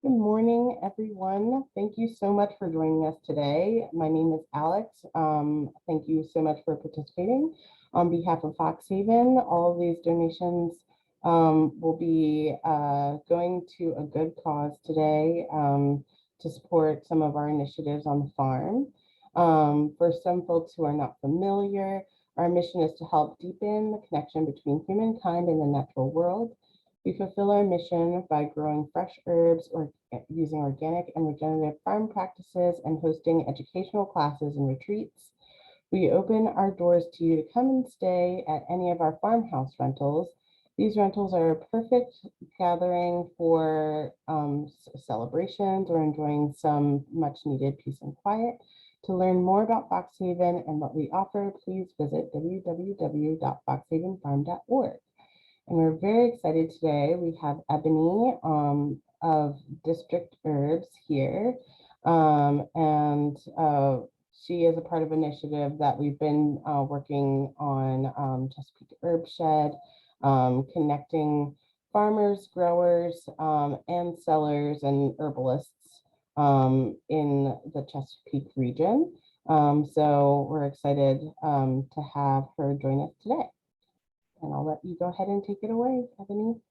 Good morning, everyone. Thank you so much for joining us today. My name is Alex. Thank you so much for participating. On behalf of Fox Haven, all of these donations will be going to a good cause today to support some of our initiatives on the farm. For some folks who are not familiar, our mission is to help deepen the connection between humankind and the natural world. We fulfill our mission by growing fresh herbs or using organic and regenerative farm practices and hosting educational classes and retreats. We open our doors to you to come and stay at any of our farmhouse rentals. These rentals are a perfect gathering for celebrations or enjoying some much needed peace and quiet. To learn more about Fox Haven and what we offer, please visit www.foxhavenfarm.org. And we're very excited today. We have Ebony of District Herbs here. And she is a part of an initiative that we've been working on Chesapeake Herb Shed, connecting farmers, growers, and sellers and herbalists in the Chesapeake region. So we're excited to have her join us today. And I'll let you go ahead and take it away, Ebony.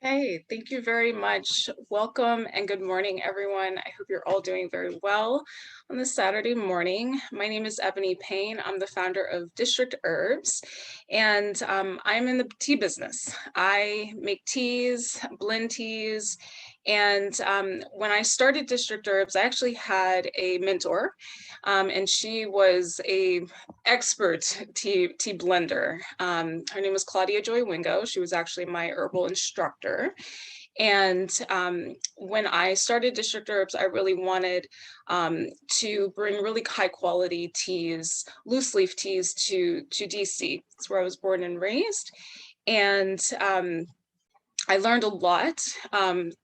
Hey, thank you very much. Welcome and good morning, everyone. I hope you're all doing very well on this Saturday morning. My name is Ebony Payne. I'm the founder of District Herbs, and I'm in the tea business. I make teas, blend teas, and when I started District Herbs, I actually had a mentor, and she was a expert tea blender. Her name was Claudia Joy Wingo. She was actually my herbal instructor. And when I started District Herbs, I really wanted to bring really high quality teas, loose leaf teas to DC. That's where I was born and raised. And I learned a lot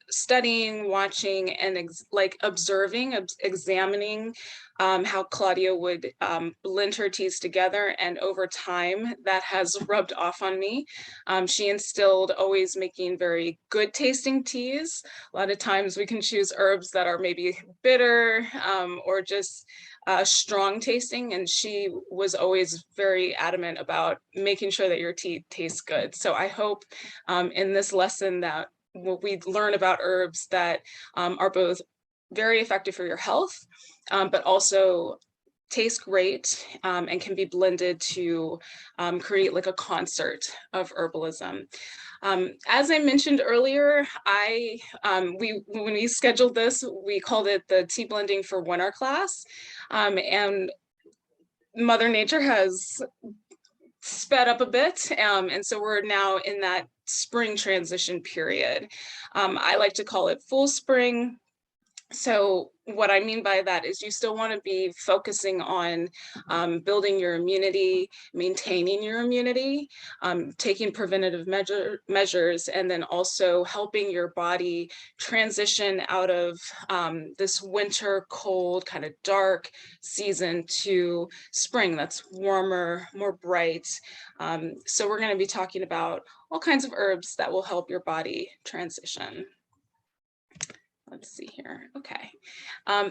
studying, watching, and observing, examining how Claudia would blend her teas together. And over time, that has rubbed off on me. She instilled always making very good tasting teas. A lot of times we can choose herbs that are maybe bitter or just strong tasting, and she was always very adamant about making sure that your tea tastes good. So I hope in this lesson that we learn about herbs that are both very effective for your health, but also taste great and can be blended to create like a concert of herbalism. As I mentioned earlier, when we scheduled this, we called it the tea blending for winter class, and Mother Nature has sped up a bit, and so we're now in that spring transition period. I like to call it full spring. So what I mean by that is you still want to be focusing on building your immunity, maintaining your immunity, taking preventative measures, and then also helping your body transition out of this winter, cold, kind of dark season to spring that's warmer, more bright. So we're going to be talking about all kinds of herbs that will help your body transition. Let's see here. Okay.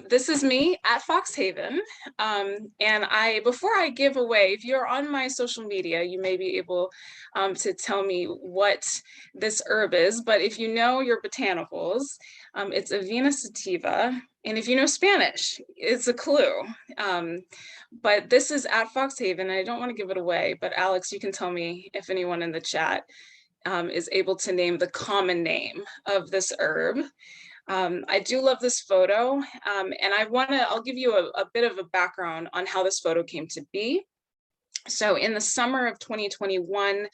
This is me at Fox Haven. And before I give away, if you're on my social media, you may be able to tell me what this herb is. But if you know your botanicals, it's Avena sativa. And if you know Spanish, it's a clue. But this is at Fox Haven. And I don't want to give it away, but Alex, you can tell me if anyone in the chat is able to name the common name of this herb. I do love this photo, and I'll give you a bit of a background on how this photo came to be. So in the summer of 2021,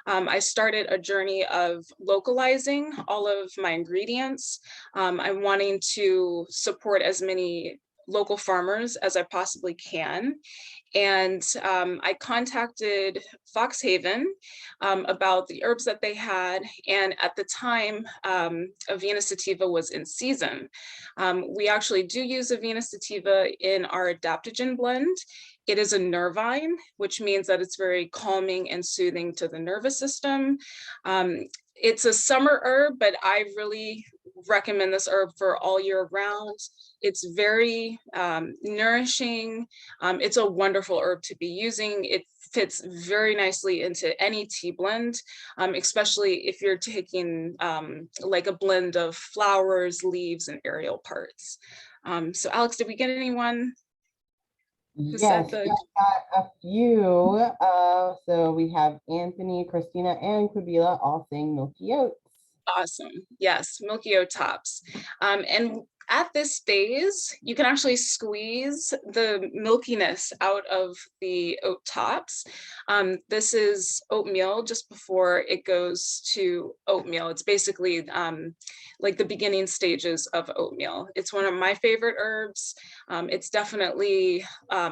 I started a journey of localizing all of my ingredients. I'm wanting to support as many local farmers as I possibly can. And I contacted Fox Haven about the herbs that they had. And at the time, Avena sativa was in season. We actually do use Avena sativa in our adaptogen blend. It is a nervine, which means that it's very calming and soothing to the nervous system. It's a summer herb, but I really recommend this herb for all year round. It's very nourishing. It's a wonderful herb to be using. It fits very nicely into any tea blend, especially if you're taking like a blend of flowers, leaves, and aerial parts. So Alex, did we get anyone who said Yes, the we've got a few. So we have Anthony, Christina, and Kabila all saying milky oats. awesome? Yes, milky oat tops. And at this phase, you can actually squeeze the milkiness out of the oat tops. This is oatmeal just before it goes to oatmeal. It's basically like the beginning stages of oatmeal. It's one of my favorite herbs. It's definitely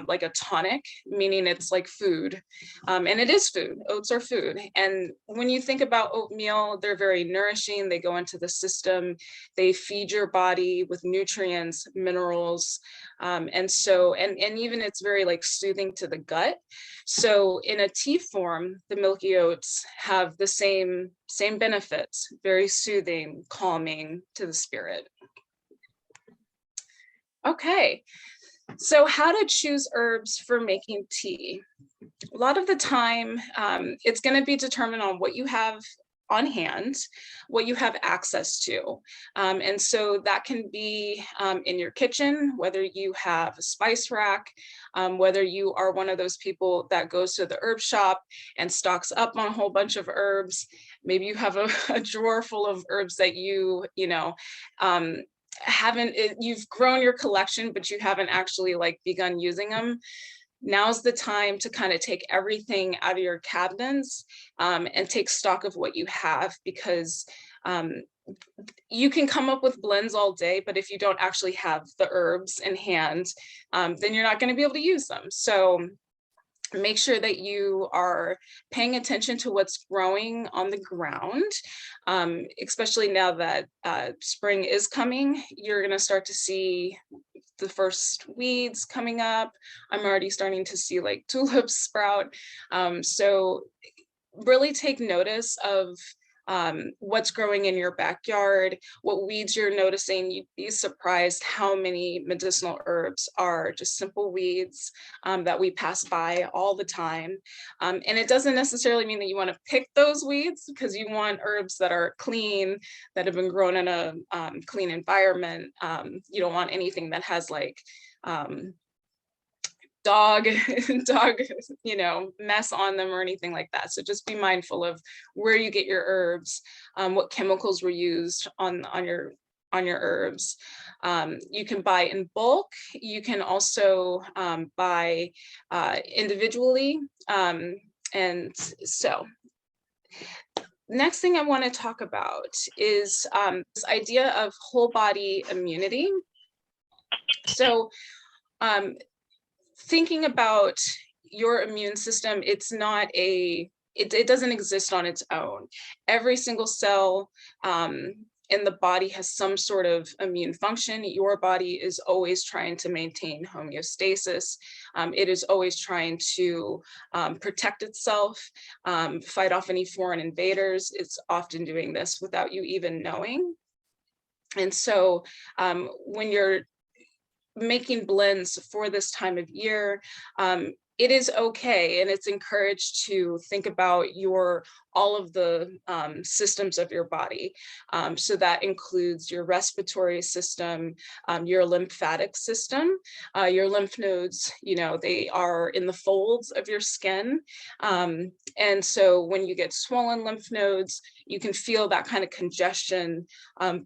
like a tonic, meaning it's like food. And it is food. Oats are food. And when you think about oatmeal, they're very nourishing. They go into the system. They feed your body with nutrients, minerals. And even it's very like soothing to the gut. So in a tea form, the milky oats have the same benefits, very soothing, calming to the spirit. Okay, so how to choose herbs for making tea. A lot of the time, it's going to be determined on what you have on hand, what you have access to. And so that can be in your kitchen, whether you have a spice rack, whether you are one of those people that goes to the herb shop and stocks up on a whole bunch of herbs. Maybe you have a drawer full of herbs that you've grown your collection, but you haven't actually like begun using them. Now's the time to kind of take everything out of your cabinets and take stock of what you have, because you can come up with blends all day, but if you don't actually have the herbs in hand, then you're not going to be able to use them. So make sure that you are paying attention to what's growing on the ground, especially now that spring is coming. You're going to start to see the first weeds coming up. I'm already starting to see like tulips sprout. So really take notice of what's growing in your backyard, what weeds you're noticing. You'd be surprised how many medicinal herbs are just simple weeds that we pass by all the time. And it doesn't necessarily mean that you want to pick those weeds, because you want herbs that are clean, that have been grown in a clean environment. You don't want anything that has like dog mess on them or anything like that. So just be mindful of where you get your herbs, what chemicals were used on your herbs. You can buy in bulk. You can also buy individually. And so next thing I want to talk about is this idea of whole body immunity. So thinking about your immune system, it's not it doesn't exist on its own. Every single cell in the body has some sort of immune function. Your body is always trying to maintain homeostasis. It is always trying to protect itself, fight off any foreign invaders. It's often doing this without you even knowing. And so when you're making blends for this time of year, it is okay, and it's encouraged to think about all of the systems of your body. So that includes your respiratory system, your lymphatic system, your lymph nodes. They are in the folds of your skin. And so when you get swollen lymph nodes, you can feel that kind of congestion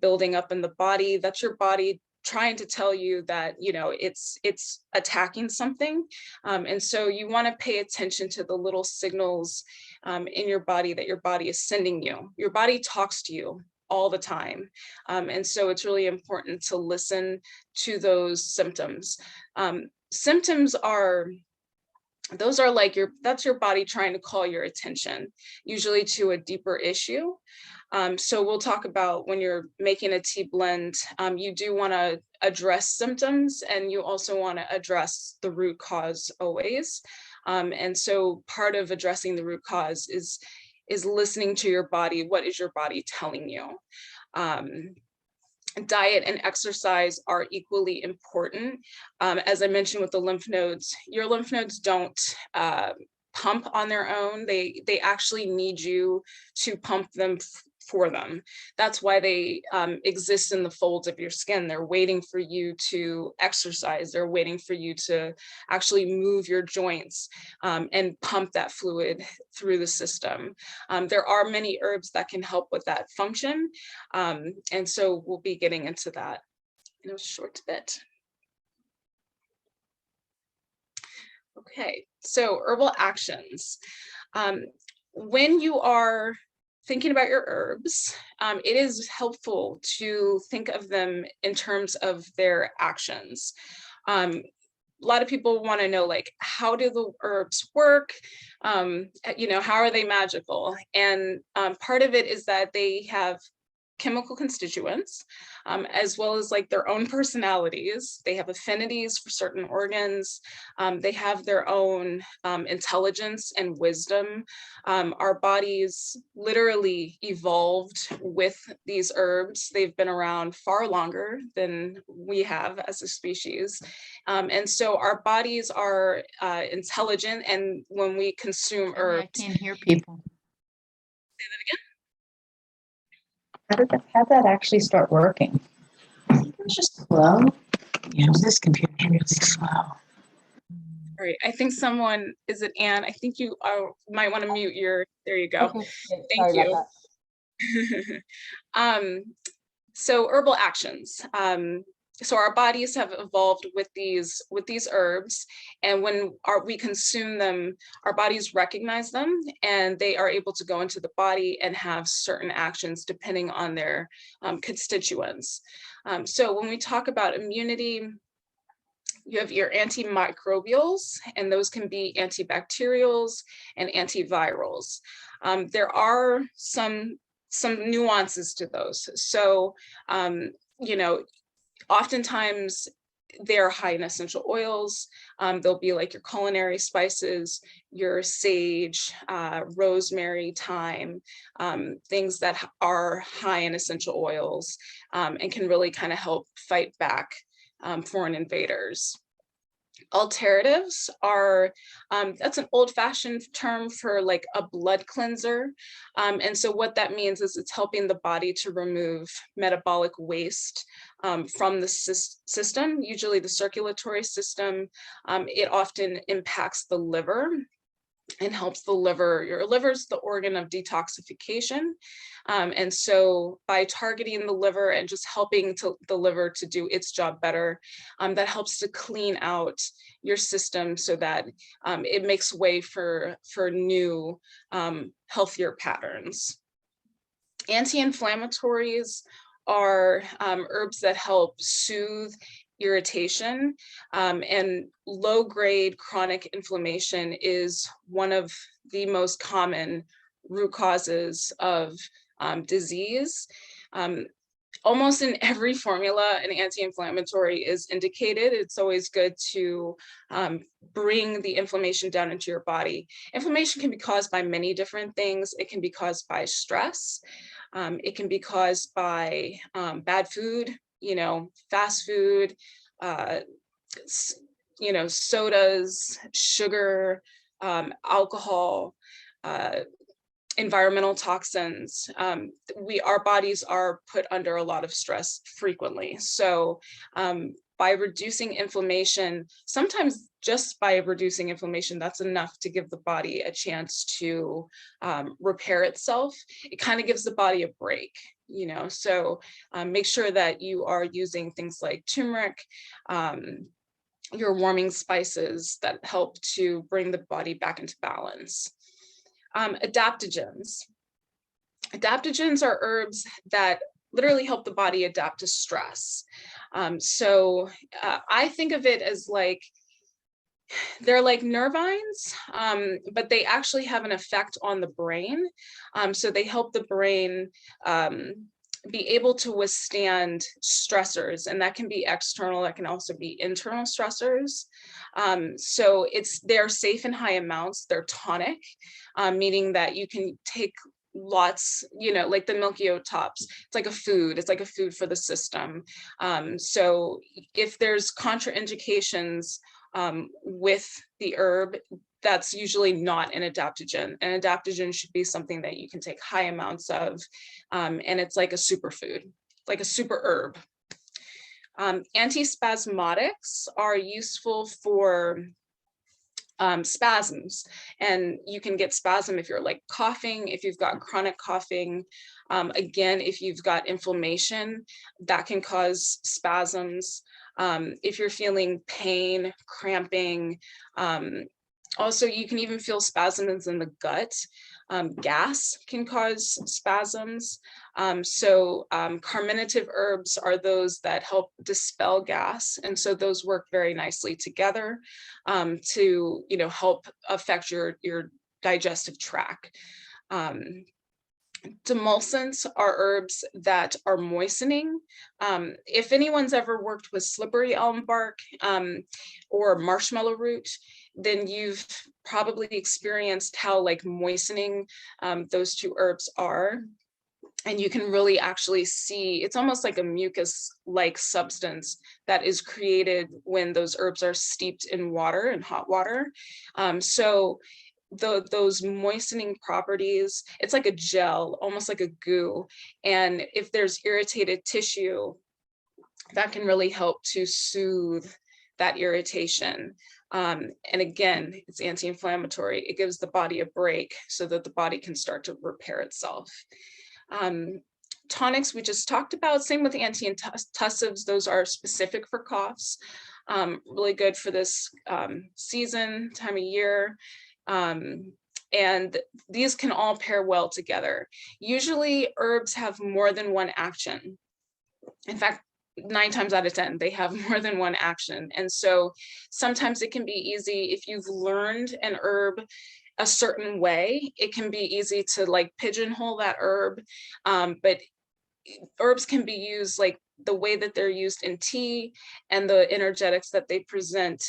building up in the body. That's your body trying to tell you that it's attacking something, and so you want to pay attention to the little signals in your body that your body is sending you. Your body talks to you all the time, and so it's really important to listen to those symptoms. Symptoms are that's your body trying to call your attention, usually to a deeper issue. So we'll talk about when you're making a tea blend, you do want to address symptoms, and you also want to address the root cause always. And so part of addressing the root cause is listening to your body. What is your body telling you? diet and exercise are equally important. As I mentioned with the lymph nodes, your lymph nodes don't pump on their own. They actually need you to pump them for them. That's why they exist in the folds of your skin. They're waiting for you to exercise. They're waiting for you to actually move your joints and pump that fluid through the system. There are many herbs that can help with that function. And so we'll be getting into that in a short bit. Okay, so herbal actions. When you are thinking about your herbs, it is helpful to think of them in terms of their actions. A lot of people want to know, like, how do the herbs work? You know, how are they magical? And part of it is that they have chemical constituents, as well as like their own personalities. They have affinities for certain organs. They have their own intelligence and wisdom. Our bodies literally evolved with these herbs. They've been around far longer than we have as a species. And so our bodies are intelligent, and when we consume herbs— I can't hear people. Say that again? How'd that actually start working? It was just slow. Yeah, this computer is really slow. All right, I think someone, is it Anne? I think you might want to mute your, there you go. Okay, Thank sorry you. about that. So herbal actions. So our bodies have evolved with these herbs, and when we consume them, our bodies recognize them, and they are able to go into the body and have certain actions depending on their constituents. So when we talk about immunity, you have your antimicrobials, and those can be antibacterials and antivirals. There are some nuances to those. So, you know, oftentimes they're high in essential oils. They'll be like your culinary spices, your sage, rosemary, thyme, things that are high in essential oils, and can really kind of help fight back foreign invaders. Alteratives are, that's an old-fashioned term for like a blood cleanser. And so what that means is it's helping the body to remove metabolic waste from the system, usually the circulatory system. It often impacts the liver and helps the liver. Your liver is the organ of detoxification. And so by targeting the liver and just helping the liver to do its job better, that helps to clean out your system so that it makes way for new, healthier patterns. Anti-inflammatories are herbs that help soothe irritation, and low-grade chronic inflammation is one of the most common root causes of disease. Almost in every formula, an anti-inflammatory is indicated. It's always good to bring the inflammation down into your body. Inflammation can be caused by many different things. It can be caused by stress. It can be caused by bad food, you know, fast food, you know, sodas, sugar, alcohol, environmental toxins. Our bodies are put under a lot of stress frequently. So by reducing inflammation, sometimes just by reducing inflammation, that's enough to give the body a chance to repair itself. It kind of gives the body a break, you know, so make sure that you are using things like turmeric, your warming spices that help to bring the body back into balance. Adaptogens. Adaptogens are herbs that literally help the body adapt to stress. So I think of it as like, they're like nervines, but they actually have an effect on the brain. So they help the brain be able to withstand stressors, and that can be external, that can also be internal stressors. So they're safe in high amounts, they're tonic, meaning that you can take lots, like the milky oat tops. It's like a food. It's like a food for the system. So if there's contraindications with the herb, that's usually not an adaptogen. An adaptogen should be something that you can take high amounts of, and it's like a superfood, like a super herb. Antispasmodics are useful for spasms, and you can get spasm if you're like coughing, if you've got chronic coughing. Again, if you've got inflammation, that can cause spasms. If you're feeling pain, cramping, also you can even feel spasms in the gut. Gas can cause spasms. Carminative herbs are those that help dispel gas. And so those work very nicely together to, help affect your digestive tract. Demulcents are herbs that are moistening. If anyone's ever worked with slippery elm bark or marshmallow root, then you've probably experienced how like moistening those two herbs are. And you can really actually see, it's almost like a mucus-like substance that is created when those herbs are steeped in water, in hot water. Those moistening properties, it's like a gel, almost like a goo. And if there's irritated tissue, that can really help to soothe that irritation. And again, it's anti-inflammatory. It gives the body a break so that the body can start to repair itself. Tonics we just talked about, same with antitussives, those are specific for coughs, really good for this season, time of year. And these can all pair well together. Usually herbs have more than one action. In fact, 9 times out of 10, they have more than one action. And so sometimes it can be easy if you've learned an herb a certain way, it can be easy to like pigeonhole that herb. But herbs can be used like the way that they're used in tea, and the energetics that they present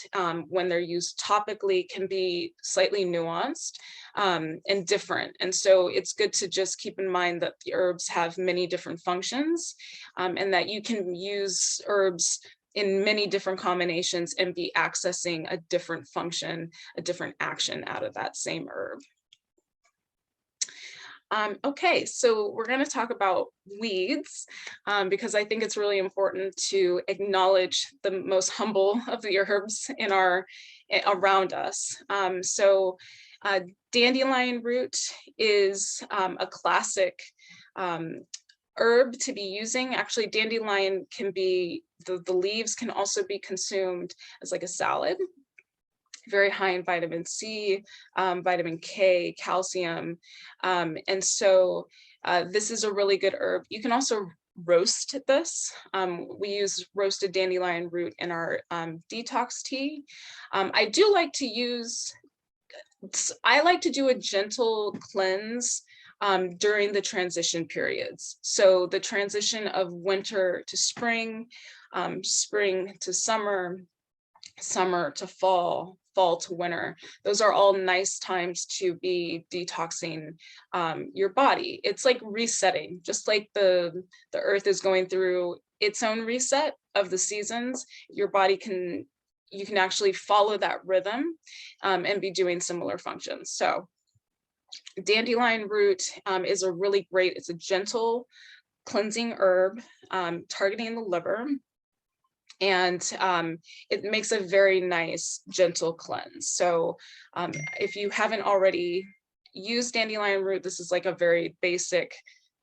when they're used topically can be slightly nuanced and different. And so it's good to just keep in mind that the herbs have many different functions and that you can use herbs in many different combinations and be accessing a different function, a different action out of that same herb. Okay, so we're going to talk about weeds because I think it's really important to acknowledge the most humble of the herbs in around us. Dandelion root is a classic herb to be using. Actually, dandelion can be, the leaves can also be consumed as like a salad. Very high in vitamin C, vitamin K, calcium. And so this is a really good herb. You can also roast this. We use roasted dandelion root in our detox tea. I like to do a gentle cleanse during the transition periods. So the transition of winter to spring, spring to summer, summer to fall, fall to winter. Those are all nice times to be detoxing your body. It's like resetting, just like the earth is going through its own reset of the seasons. Your body you can actually follow that rhythm and be doing similar functions. So dandelion root is a really great, it's a gentle cleansing herb targeting the liver. And it makes a very nice, gentle cleanse. So if you haven't already used dandelion root, this is like a very basic,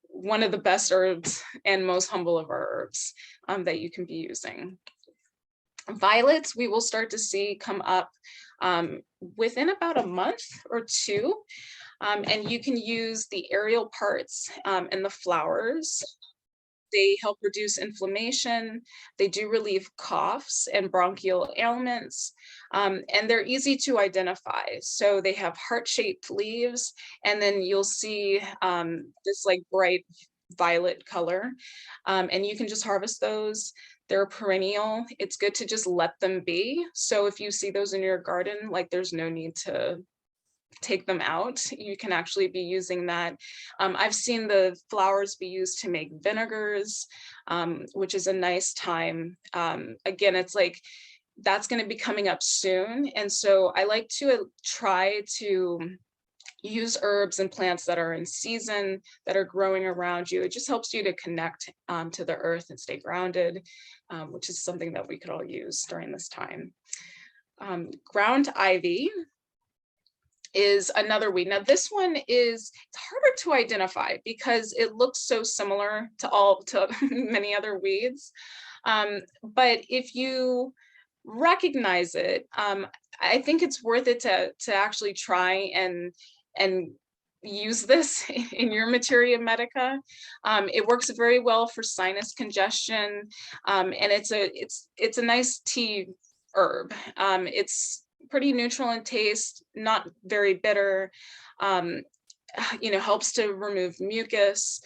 one of the best herbs and most humble of our herbs that you can be using. Violets, we will start to see come up within about a month or two. And you can use the aerial parts and the flowers. They help reduce inflammation. They do relieve coughs and bronchial ailments, and they're easy to identify. So they have heart-shaped leaves, and then you'll see this like bright violet color, and you can just harvest those. They're perennial. It's good to just let them be. So if you see those in your garden, like there's no need to take them out, you can actually be using that. I've seen the flowers be used to make vinegars, which is a nice time. Again, it's like that's going to be coming up soon. And so I like to try to use herbs and plants that are in season, that are growing around you. It just helps you to connect to the earth and stay grounded, which is something that we could all use during this time. Ground ivy is another weed. Now this one is, it's harder to identify because it looks so similar to many other weeds. But if you recognize it, I think it's worth it to actually try and use this in your materia medica. It works very well for sinus congestion, and it's a nice tea herb. It's pretty neutral in taste, not very bitter. Helps to remove mucus,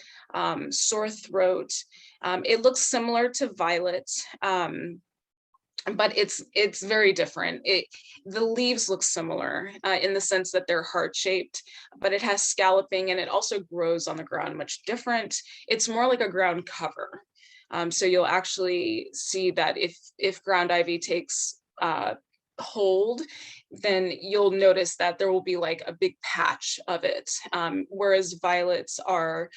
sore throat. It looks similar to violet, but it's very different. The leaves look similar in the sense that they're heart-shaped, but it has scalloping, and it also grows on the ground much different. It's more like a ground cover. So you'll actually see that if ground ivy takes hold, then you'll notice that there will be like a big patch of it, whereas violets are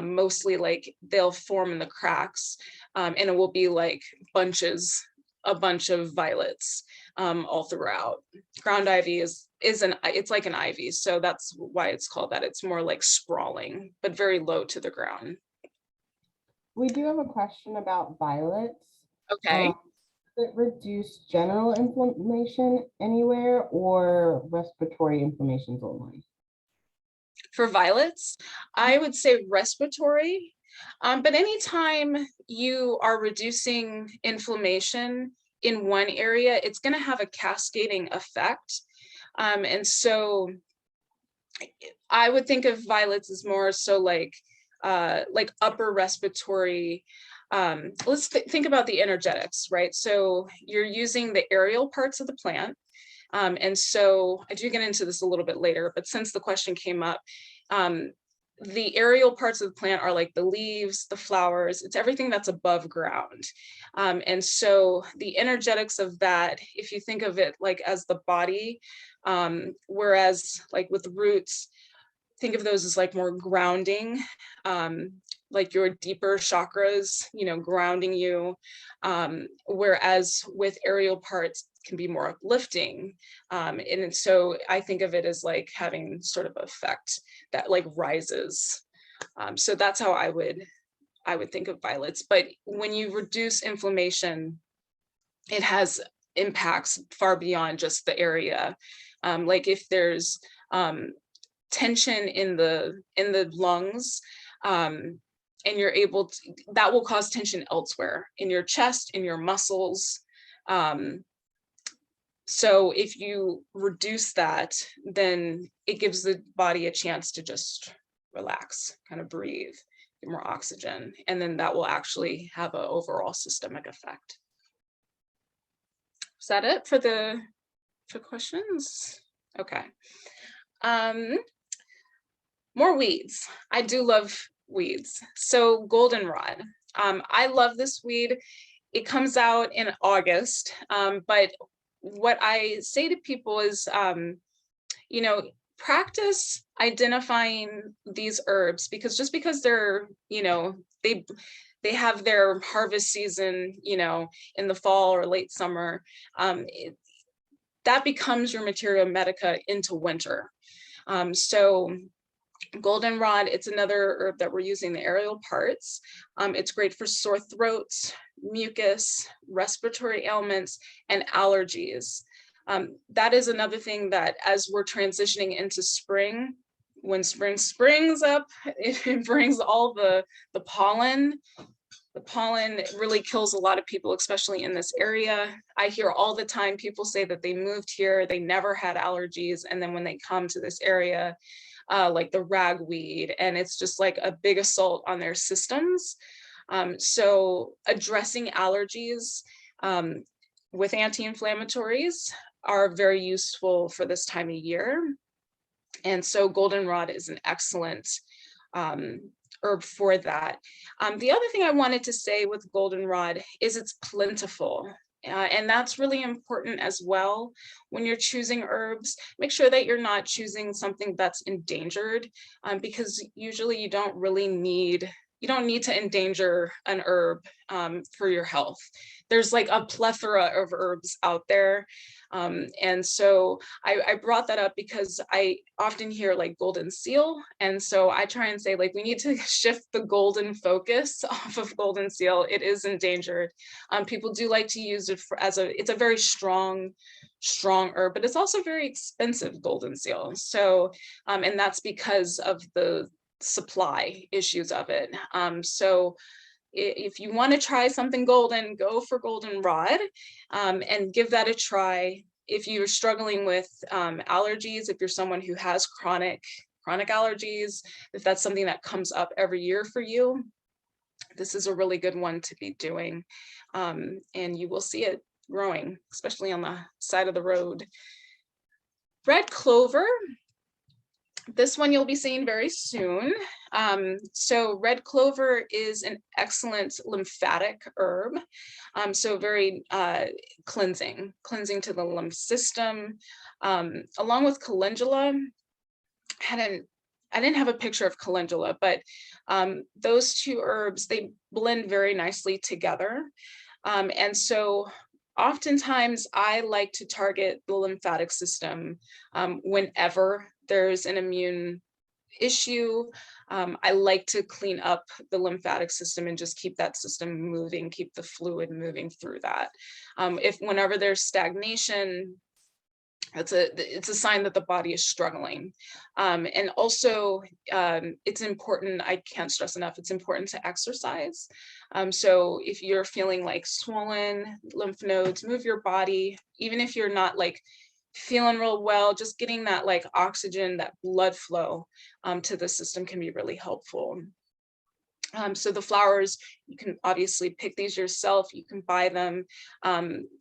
mostly like they'll form in the cracks, and it will be like a bunch of violets all throughout. Ground ivy it's like an ivy, so that's why it's called that. It's more like sprawling, but very low to the ground. We do have a question about violets. Okay. Does it reduce general inflammation anywhere or respiratory inflammations only? For violets, I would say respiratory, but anytime you are reducing inflammation in one area, it's going to have a cascading effect. And so I would think of violets as more so like upper respiratory. Let's think about the energetics, right? So you're using the aerial parts of the plant. And so I do get into this a little bit later, but since the question came up, the aerial parts of the plant are like the leaves, the flowers, it's everything that's above ground. And so the energetics of that, if you think of it like as the body, whereas like with roots, think of those as like more grounding, like your deeper chakras, grounding you. Whereas with aerial parts can be more uplifting. And so I think of it as like having sort of effect that like rises. So that's how I would think of violets. But when you reduce inflammation, it has impacts far beyond just the area. Like if there's tension in the lungs, and you're able to, that will cause tension elsewhere in your chest, in your muscles. So if you reduce that, then it gives the body a chance to just relax, kind of breathe, get more oxygen, and then that will actually have an overall systemic effect. Is that it for questions? Okay. More weeds. I do love weeds. So goldenrod. I love this weed. It comes out in August, but what I say to people is, practice identifying these herbs, because just because they're, they have their harvest season, in the fall or late summer, that becomes your materia medica into winter. So goldenrod, it's another herb that we're using the aerial parts. It's great for sore throats, mucus, respiratory ailments, and allergies. That is another thing that as we're transitioning into spring, when spring springs up, it brings all the pollen. The pollen really kills a lot of people, especially in this area. I hear all the time people say that they moved here, they never had allergies, and then when they come to this area, like the ragweed, and it's just like a big assault on their systems. So addressing allergies with anti-inflammatories are very useful for this time of year. And so goldenrod is an excellent herb for that. The other thing I wanted to say with goldenrod is it's plentiful. And that's really important as well. When you're choosing herbs, make sure that you're not choosing something that's endangered, because usually you don't need to endanger an herb for your health. There's like a plethora of herbs out there. And so I brought that up because I often hear like golden seal. And so I try and say, like, we need to shift the golden focus off of golden seal. It is endangered. People do like to use it it's a very strong herb, but it's also very expensive, golden seal. So, and that's because of the supply issues of it. So if you want to try something golden, go for goldenrod, and give that a try. If you're struggling with allergies, if you're someone who has chronic allergies, if that's something that comes up every year for you, this is a really good one to be doing. And you will see it growing, especially on the side of the road. Red clover. This one you'll be seeing very soon. So red clover is an excellent lymphatic herb. So very cleansing to the lymph system. Along with calendula, I didn't have a picture of calendula, but those two herbs, they blend very nicely together. And so oftentimes I like to target the lymphatic system whenever there's an immune issue. I like to clean up the lymphatic system and just keep that system moving, keep the fluid moving through that. Whenever there's stagnation, it's a sign that the body is struggling. And also it's important, I can't stress enough, it's important to exercise. So if you're feeling like swollen lymph nodes, move your body. Even if you're not like feeling real well, just getting that like oxygen, that blood flow to the system can be really helpful. So the flowers, you can obviously pick these yourself. You can buy them.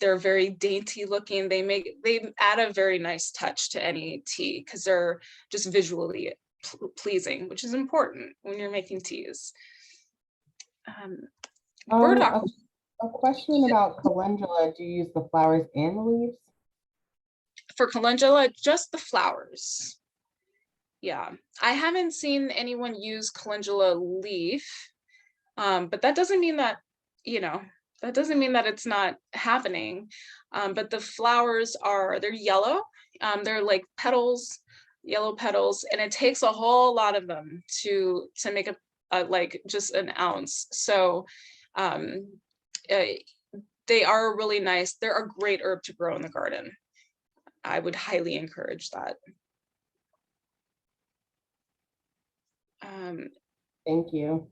They're very dainty looking. They add a very nice touch to any tea because they're just visually pleasing, which is important when you're making teas. Burdock. A question about calendula. Do you use the flowers and the leaves? For calendula, just the flowers. Yeah, I haven't seen anyone use calendula leaf, but that doesn't mean that, that doesn't mean that it's not happening. But the flowers they're yellow. They're like petals, yellow petals, and it takes a whole lot of them to make a like just an ounce. So they are really nice. They're a great herb to grow in the garden. I would highly encourage that. Thank you.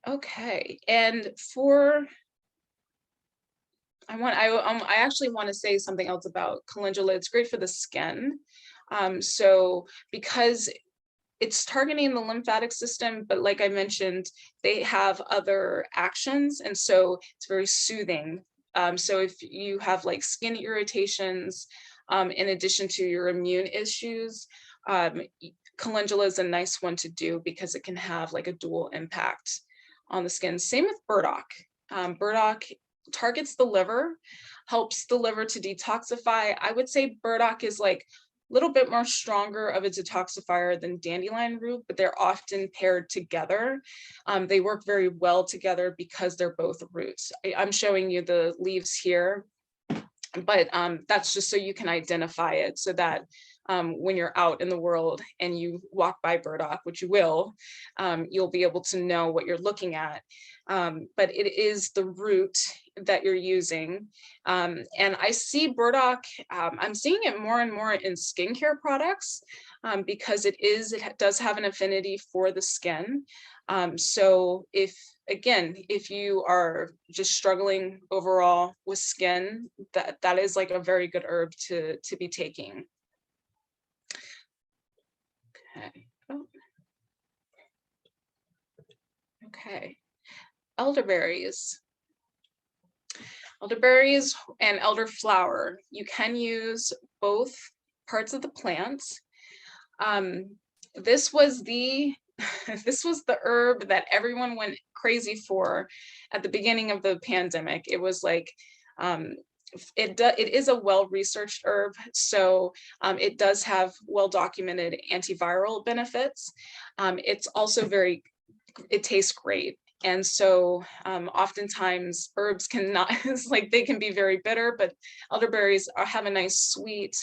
Okay, and I actually want to say something else about calendula. It's great for the skin. So because it's targeting the lymphatic system, but like I mentioned, they have other actions, and so it's very soothing. So if you have like skin irritations, in addition to your immune issues, calendula is a nice one to do because it can have like a dual impact on the skin. Same with burdock. Burdock targets the liver, helps the liver to detoxify. I would say burdock is like a little bit more stronger of a detoxifier than dandelion root, but they're often paired together. They work very well together because they're both roots. I'm showing you the leaves here, but that's just so you can identify it, so that when you're out in the world and you walk by burdock, which you will, you'll be able to know what you're looking at. But it is the root that you're using. And I see burdock, I'm seeing it more and more in skincare products because it does have an affinity for the skin. So if you are just struggling overall with skin, that is like a very good herb to be taking. Okay. Oh. Okay. Elderberries. Elderberries and elderflower. You can use both parts of the plant. This was the this was the herb that everyone went crazy for at the beginning of the pandemic. It was like it is a well-researched herb, so it does have well-documented antiviral benefits. It's also it tastes great. And so oftentimes herbs cannot, like they can be very bitter, but elderberries have a nice sweet,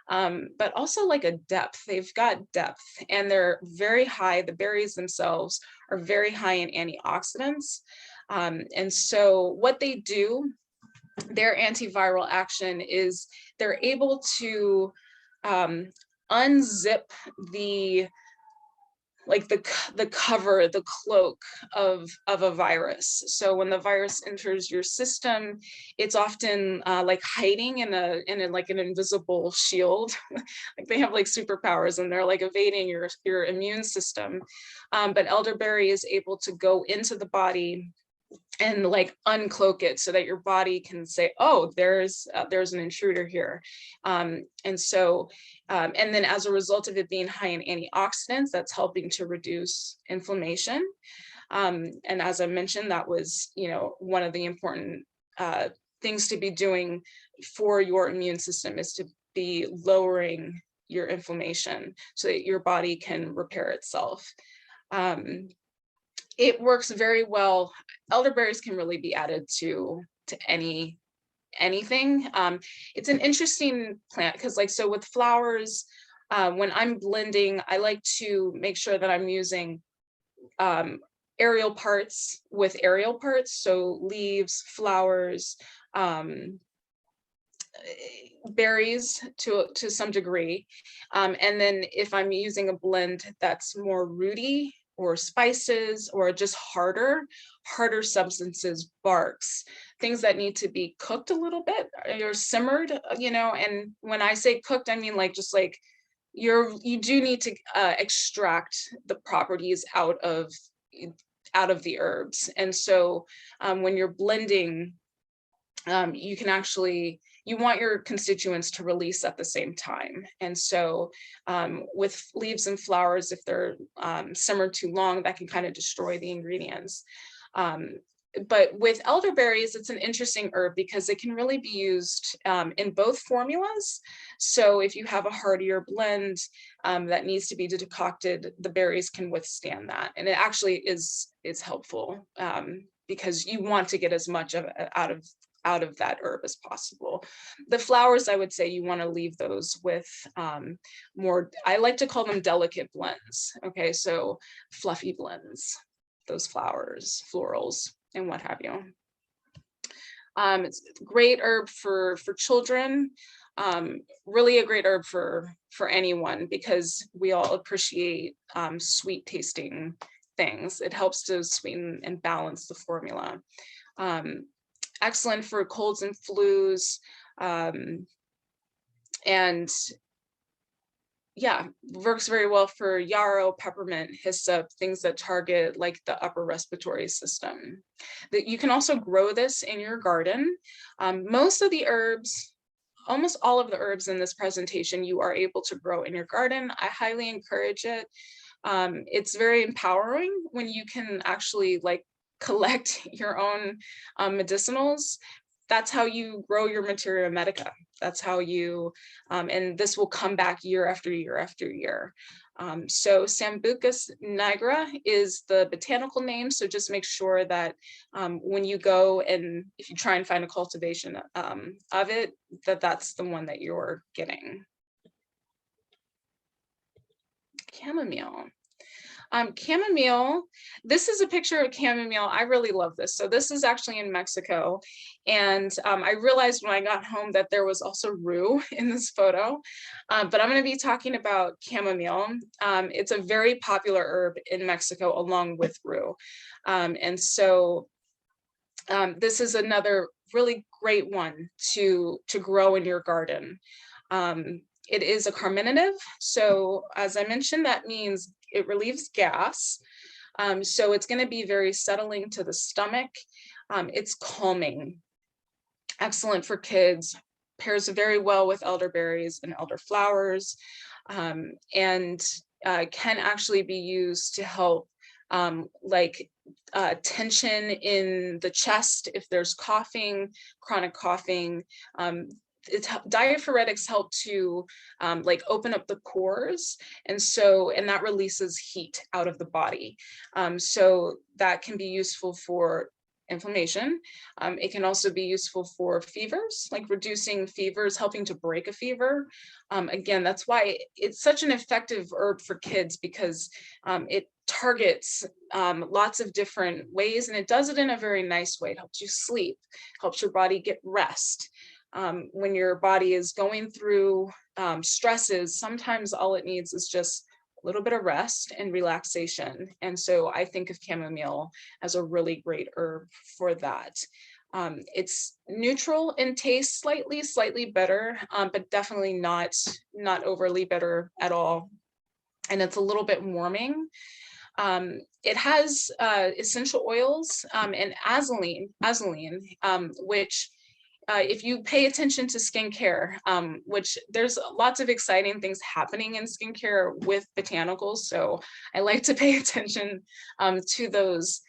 but also like a depth. They've got depth and they're very high. The berries themselves are very high in antioxidants. And so what they do, their antiviral action is they're able to unzip the cover, the cloak of a virus. So when the virus enters your system, it's often like hiding in like an invisible shield. Like they have like superpowers and they're like evading your immune system. But elderberry is able to go into the body and like uncloak it so that your body can say, oh, there's an intruder here. And then as a result of it being high in antioxidants, that's helping to reduce inflammation. And as I mentioned, that was, one of the important things to be doing for your immune system is to be lowering your inflammation so that your body can repair itself. It works very well. Elderberries can really be added to anything. It's an interesting plant because so with flowers, when I'm blending, I like to make sure that I'm using aerial parts with aerial parts. So leaves, flowers, berries to some degree. And then if I'm using a blend that's more rooty, or spices, or just harder substances, barks, things that need to be cooked a little bit or simmered, and when I say cooked, I mean you do need to extract the properties out of the herbs. And so when you're blending, you can actually, you want your constituents to release at the same time. And so with leaves and flowers, if they're simmered too long, that can kind of destroy the ingredients. But with elderberries, it's an interesting herb because it can really be used in both formulas. So if you have a heartier blend that needs to be decocted, the berries can withstand that. And it actually is helpful because you want to get as much out of that herb as possible. The flowers, I would say you want to leave those with more, I like to call them delicate blends. Okay, so fluffy blends, those flowers, florals, and what have you. It's a great herb for children, really a great herb for anyone because we all appreciate sweet tasting things. It helps to sweeten and balance the formula. Excellent for colds and flus, and yeah, works very well for yarrow, peppermint, hyssop, things that target like the upper respiratory system. That you can also grow this in your garden. Most of the herbs, almost all of the herbs in this presentation, you are able to grow in your garden. I highly encourage it. It's very empowering when you can actually collect your own medicinals. That's how you grow your materia medica. That's how you, and this will come back year after year after year. So Sambucus nigra is the botanical name. So just make sure that when you go and if you try and find a cultivation of it, that's the one that you're getting. Chamomile. Chamomile, this is a picture of chamomile. I really love this. So this is actually in Mexico. And I realized when I got home that there was also rue in this photo, but I'm going to be talking about chamomile. It's a very popular herb in Mexico along with rue. And so this is another really great one to grow in your garden. It is a carminative. So as I mentioned, that means it relieves gas. So it's going to be very settling to the stomach. It's calming, excellent for kids, pairs very well with elderberries and elderflowers, and can actually be used to help tension in the chest if there's coughing, chronic coughing. Diaphoretics help to open up the pores, and that releases heat out of the body. So that can be useful for inflammation. It can also be useful for fevers, like reducing fevers, helping to break a fever. Again, that's why it's such an effective herb for kids, because it targets lots of different ways, and it does it in a very nice way. It helps you sleep, helps your body get rest. When your body is going through stresses, sometimes all it needs is just a little bit of rest and relaxation. And so I think of chamomile as a really great herb for that. It's neutral in taste, slightly better, but definitely not overly bitter at all. And it's a little bit warming. It has essential oils and azulene, which if you pay attention to skincare, which there's lots of exciting things happening in skincare with botanicals, so I like to pay attention to those.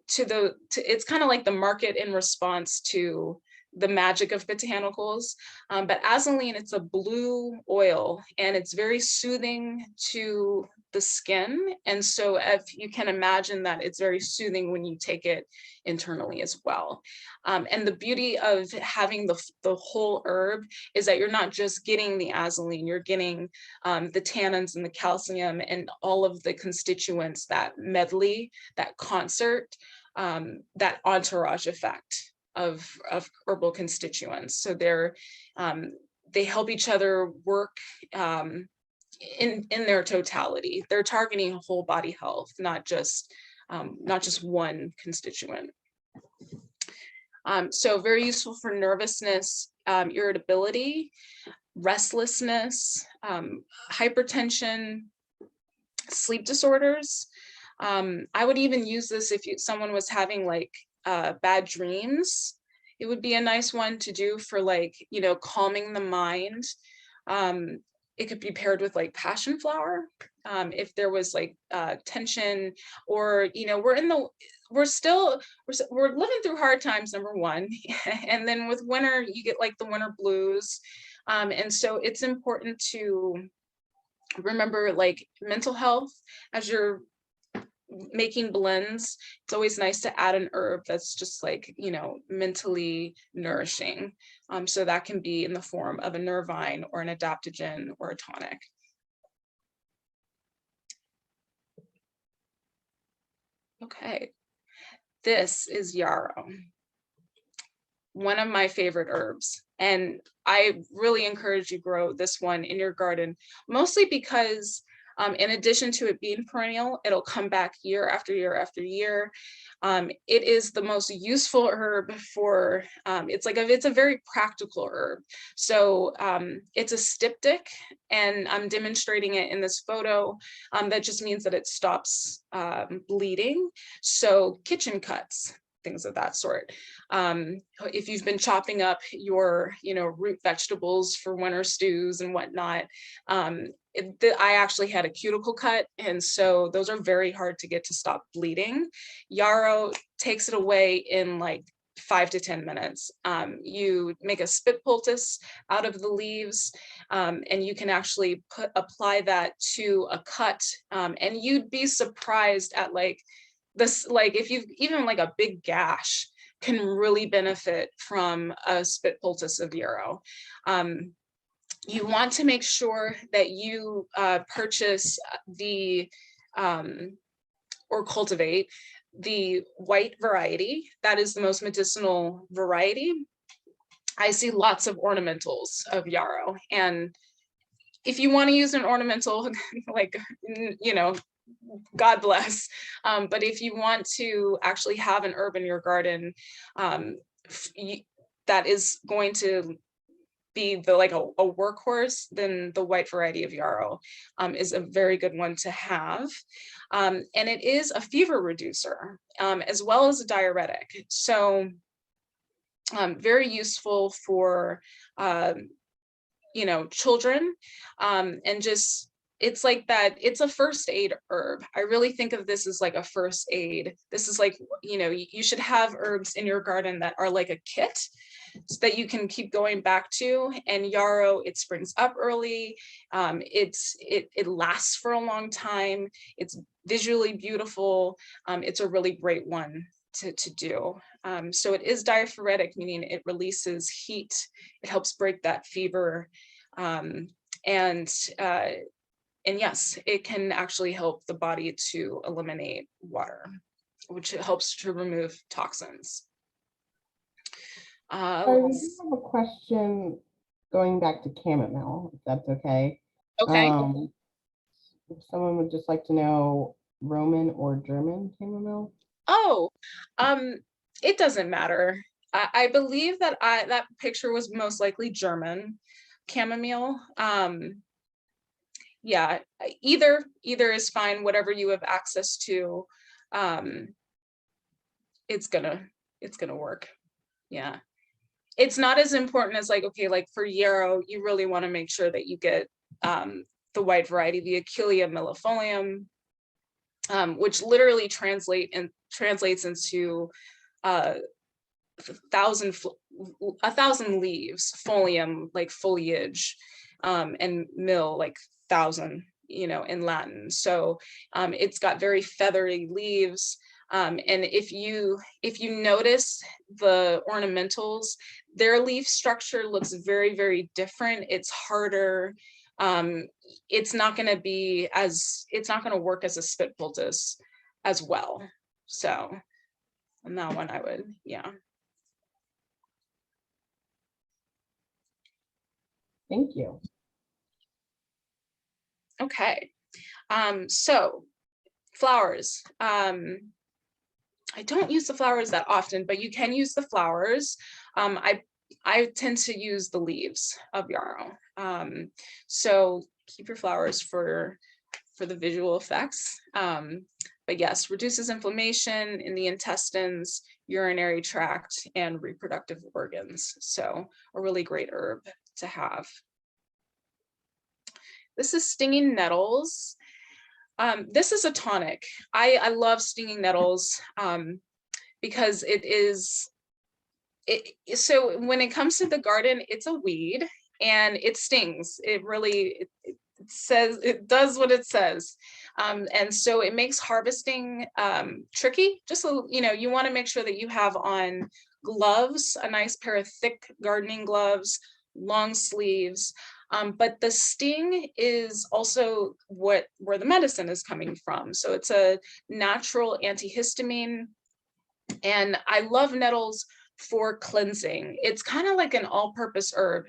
It's kind of like the market in response to the magic of botanicals. But azulene, it's a blue oil, and it's very soothing to the skin. And so if you can imagine that it's very soothing when you take it internally as well. And the beauty of having the whole herb is that you're not just getting the azulene, you're getting the tannins and the calcium and all of the constituents that medley, that concert, that entourage effect of herbal constituents. So they help each other work in their totality. They're targeting whole body health, not just one constituent. So very useful for nervousness, irritability, restlessness, hypertension, sleep disorders. I would even use this if someone was having bad dreams. It would be a nice one to do for calming the mind. It could be paired with passion flower. If there was tension, or we're living through hard times, number one, and then with winter you get the winter blues, and so it's important to remember mental health as you're making blends. It's always nice to add an herb that's just mentally nourishing. So that can be in the form of a nervine or an adaptogen or a tonic. Okay, this is yarrow, one of my favorite herbs. And I really encourage you grow this one in your garden, mostly because in addition to it being perennial, it'll come back year after year after year. It is the most useful herb for, it's a very practical herb. So it's a styptic, and I'm demonstrating it in this photo. That just means that it stops bleeding. So kitchen cuts, things of that sort. If you've been chopping up your, root vegetables for winter stews and whatnot, I actually had a cuticle cut, and so those are very hard to get to stop bleeding. Yarrow takes it away in 5 to 10 minutes. You make a spit poultice out of the leaves, and you can actually apply that to a cut, and you'd be surprised at this, if you've even a big gash can really benefit from a spit poultice of yarrow. You want to make sure that you purchase or cultivate the white variety. That is the most medicinal variety. I see lots of ornamentals of yarrow, and if you want to use an ornamental, God bless. But if you want to actually have an herb in your garden that is going to be a workhorse, then the white variety of yarrow is a very good one to have. And it is a fever reducer as well as a diuretic. So very useful for, children, and just, it's like that, it's a first aid herb. I really think of this as like a first aid. This is like, you should have herbs in your garden that are like a kit, so that you can keep going back to. And yarrow, it springs up early. It lasts for a long time. It's visually beautiful. It's a really great one to do. So it is diaphoretic, meaning it releases heat. It helps break that fever. And yes, it can actually help the body to eliminate water, which helps to remove toxins. I do have a question going back to chamomile, if that's okay. Okay. If someone would just like to know Roman or German chamomile. Oh, it doesn't matter. I believe that that picture was most likely German chamomile. Yeah, either is fine, whatever you have access to. It's gonna work. Yeah. It's not as important as like, okay, like for yarrow, you really want to make sure that you get the white variety, the Achillea millefolium, which literally translates into 1,000 leaves, folium like foliage, and mill like 1,000, in Latin. So it's got very feathery leaves. And if you notice the ornamentals, their leaf structure looks very, very different. It's harder. It's not going to work as a spit poultice as well. So on that one, I would, yeah. Thank you. Okay. So flowers. I don't use the flowers that often, but you can use the flowers. I tend to use the leaves of yarrow. So keep your flowers for the visual effects. But yes, reduces inflammation in the intestines, urinary tract, and reproductive organs. So a really great herb to have. This is stinging nettles. This is a tonic. I love stinging nettles because so when it comes to the garden, it's a weed and it stings. It really, it does what it says. And so it makes harvesting tricky. Just so, you want to make sure that you have on gloves, a nice pair of thick gardening gloves, long sleeves. But the sting is also where the medicine is coming from. So it's a natural antihistamine. And I love nettles for cleansing. It's kind of like an all-purpose herb.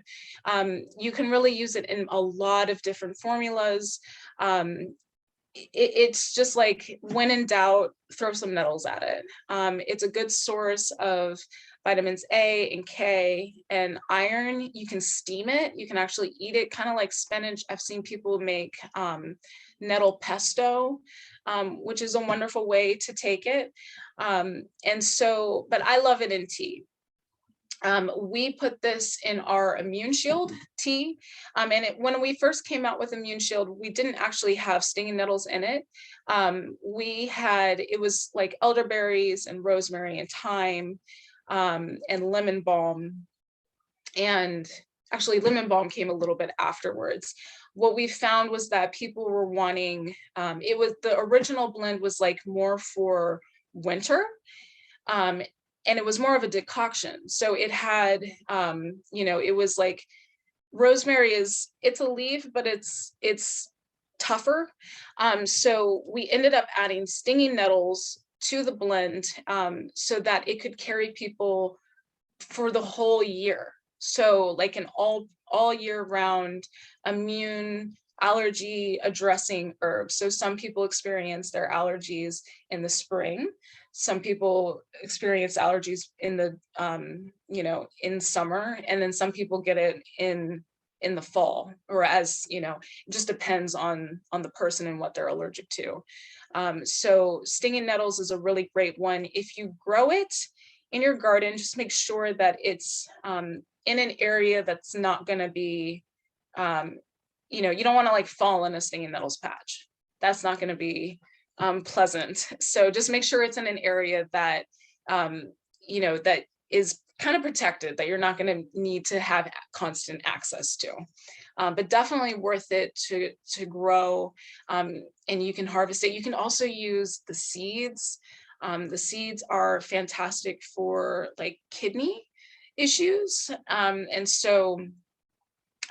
You can really use it in a lot of different formulas. It's just like, when in doubt, throw some nettles at it. It's a good source of vitamins A and K and iron. You can steam it. You can actually eat it, kind of like spinach. I've seen people make nettle pesto, which is a wonderful way to take it. And so, but I love it in tea. We put this in our Immune Shield tea. And when we first came out with Immune Shield, we didn't actually have stinging nettles in it. It was like elderberries and rosemary and thyme, and lemon balm. And actually lemon balm came a little bit afterwards. What we found was that people were wanting, the original blend was like more for winter. And it was more of a decoction. So it had, it was like, rosemary it's a leaf, but it's tougher. So we ended up adding stinging nettles to the blend, so that it could carry people for the whole year. So like an all year round immune allergy addressing herb. So some people experience their allergies in the spring. Some people experience allergies in the, in summer, and then some people get it in the fall, or as, it just depends on the person and what they're allergic to. So stinging nettles is a really great one. If you grow it in your garden, just make sure that it's in an area that's not going to be, you know, you don't want to like fall in a stinging nettles patch. That's not going to be pleasant. So just make sure it's in an area that, you know, that is kind of protected, that you're not going to need to have constant access to. But definitely worth it to grow, and you can harvest it. You can also use the seeds. The seeds are fantastic for like kidney issues. And so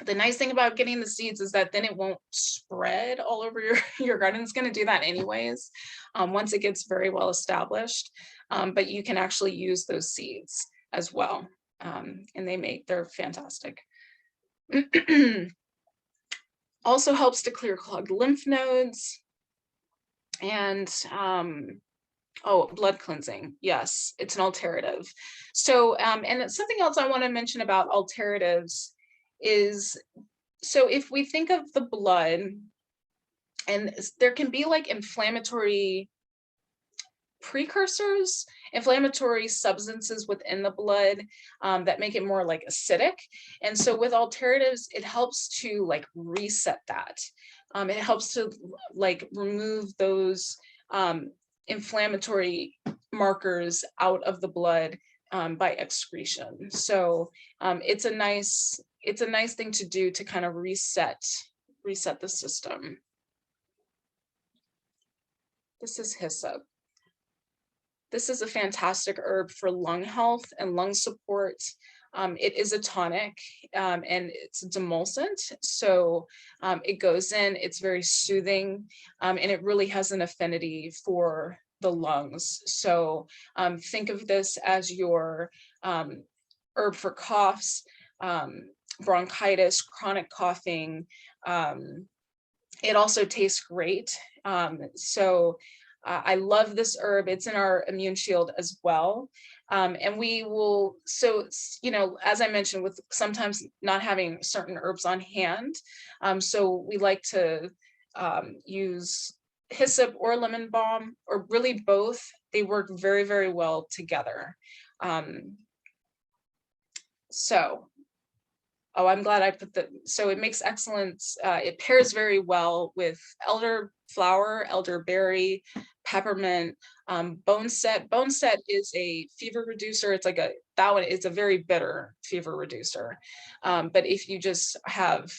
the nice thing about getting the seeds is that then it won't spread all over your garden. It's going to do that anyways, once it gets very well established. But you can actually use those seeds as well. And they're fantastic. Also helps to clear clogged lymph nodes. And blood cleansing. Yes, it's an alterative. So, and something else I want to mention about alteratives is, so if we think of the blood, and there can be like inflammatory precursors, inflammatory substances within the blood that make it more like acidic. And so with alternatives, it helps to like reset that. It helps to like remove those inflammatory markers out of the blood by excretion. So it's a nice thing to do to kind of reset the system. This is hyssop. This is a fantastic herb for lung health and lung support. It is a tonic and it's a demulcent. So it goes in, it's very soothing, and it really has an affinity for the lungs. So think of this as your herb for coughs, bronchitis, chronic coughing. It also tastes great. I love this herb. It's in our immune shield as well. And we will, so, you know, as I mentioned, with sometimes not having certain herbs on hand. So we like to use hyssop or lemon balm, or really both. They work very, very well together. Oh, I'm glad I put so it makes excellent, it pairs very well with elderflower, elderberry, peppermint, boneset. Boneset is a fever reducer. It's like that one is a very bitter fever reducer. But if you just have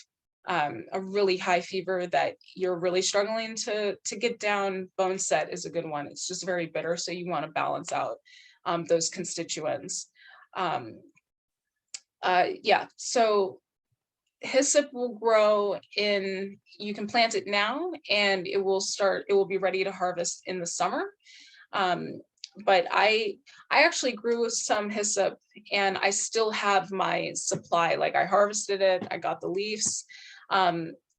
a really high fever that you're really struggling to get down, boneset is a good one. It's just very bitter, so you want to balance out those constituents. So hyssop will grow in, you can plant it now and it will be ready to harvest in the summer. But I actually grew some hyssop and I still have my supply. Like I harvested it, I got the leaves.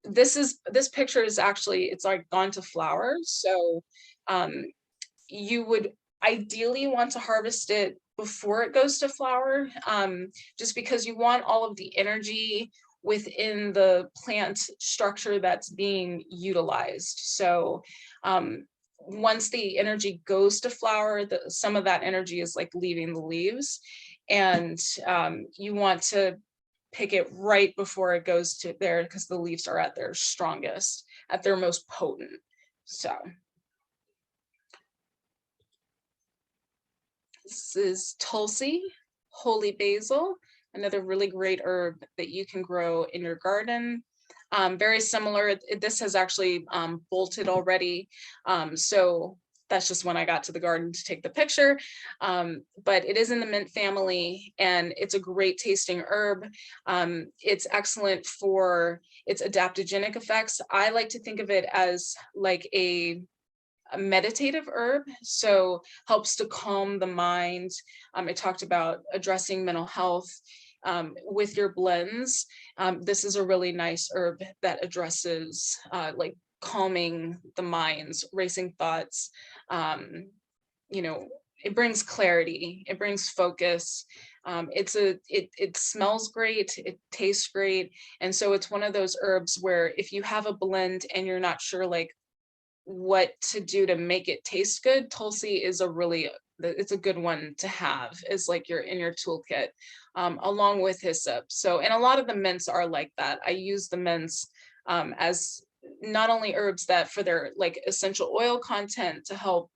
This picture is actually, it's like gone to flower. So you would ideally want to harvest it before it goes to flower, just because you want all of the energy within the plant structure that's being utilized. So once the energy goes to flower, some of that energy is like leaving the leaves, and you want to pick it right before it goes to there, because the leaves are at their strongest, at their most potent. So this is Tulsi, holy basil, another really great herb that you can grow in your garden. Very similar, this has actually bolted already. So that's just when I got to the garden to take the picture. But it is in the mint family and it's a great tasting herb. It's excellent for its adaptogenic effects. I like to think of it as like a meditative herb, so helps to calm the mind. I talked about addressing mental health with your blends. This is a really nice herb that addresses like calming the minds, racing thoughts. You know, it brings clarity, it brings focus. It smells great, it tastes great, and so it's one of those herbs where if you have a blend and you're not sure like what to do to make it taste good, Tulsi is a really it's a good one to have is like in your toolkit, along with hyssop. So, and a lot of the mints are like that. I use the mints as not only herbs that for their like essential oil content to help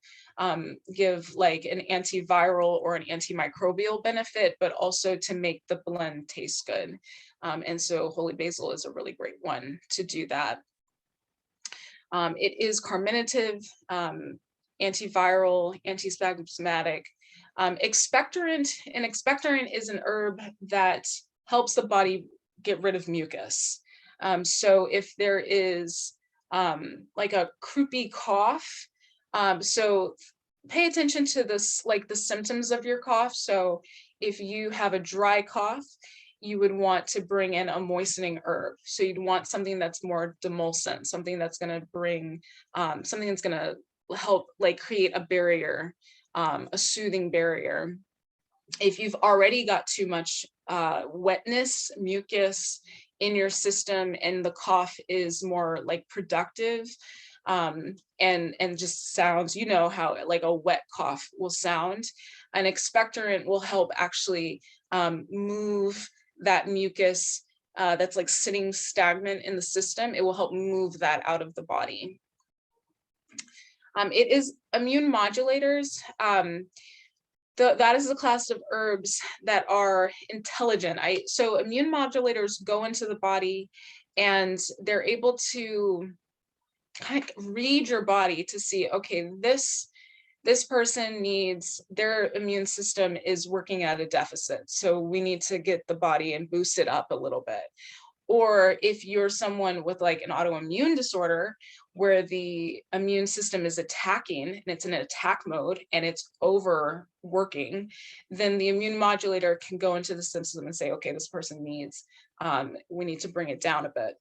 give like an antiviral or an antimicrobial benefit, but also to make the blend taste good. And so holy basil is a really great one to do that. It is carminative, antiviral, antispasmodic. Expectorant, an expectorant is an herb that helps the body get rid of mucus. So if there is like a croupy cough, so pay attention to this, like the symptoms of your cough. So if you have a dry cough, you would want to bring in a moistening herb. So you'd want something that's more demulcent, something that's going to bring, something that's going to help like create a barrier, a soothing barrier. If you've already got too much wetness, mucus in your system, and the cough is more like productive, and just sounds, you know how like a wet cough will sound, an expectorant will help actually move that mucus that's like sitting stagnant in the system. It will help move that out of the body. It is immune modulators. That is the class of herbs that are intelligent. So immune modulators go into the body and they're able to kind of read your body to see, okay, this person needs, their immune system is working at a deficit. So we need to get the body and boost it up a little bit. Or if you're someone with like an autoimmune disorder where the immune system is attacking and it's in an attack mode and it's overworking, then the immune modulator can go into the system and say, okay, this person needs, we need to bring it down a bit.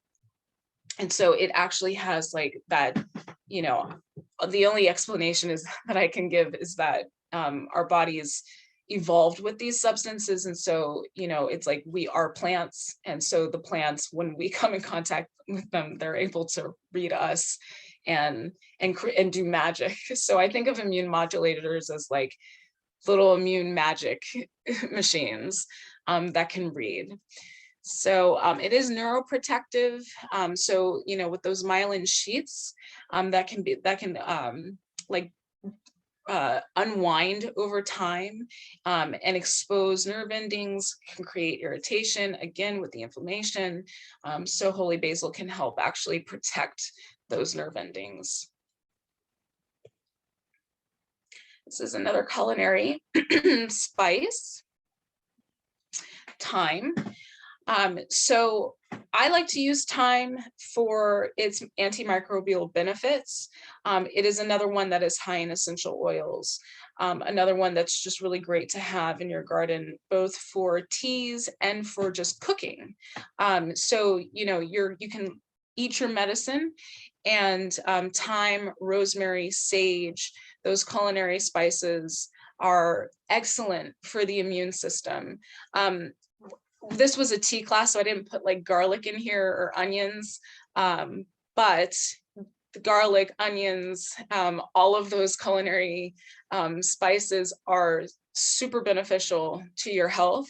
And so it actually has like that, you know, the only explanation is that I can give is that our bodies evolved with these substances. And so, you know, it's like we are plants. And so the plants, when we come in contact with them, they're able to read us and do magic. So I think of immune modulators as like little immune magic machines that can read. So it is neuroprotective. So, you know, with those myelin sheaths that can unwind over time and expose nerve endings, can create irritation, again, with the inflammation. So holy basil can help actually protect those nerve endings. This is another culinary spice, thyme. So I like to use thyme for its antimicrobial benefits. It is another one that is high in essential oils. Another one that's just really great to have in your garden, both for teas and for just cooking. So, you know, you can eat your medicine, and thyme, rosemary, sage, those culinary spices are excellent for the immune system. This was a tea class, so I didn't put like garlic in here or onions, but the garlic, onions, all of those culinary spices are super beneficial to your health.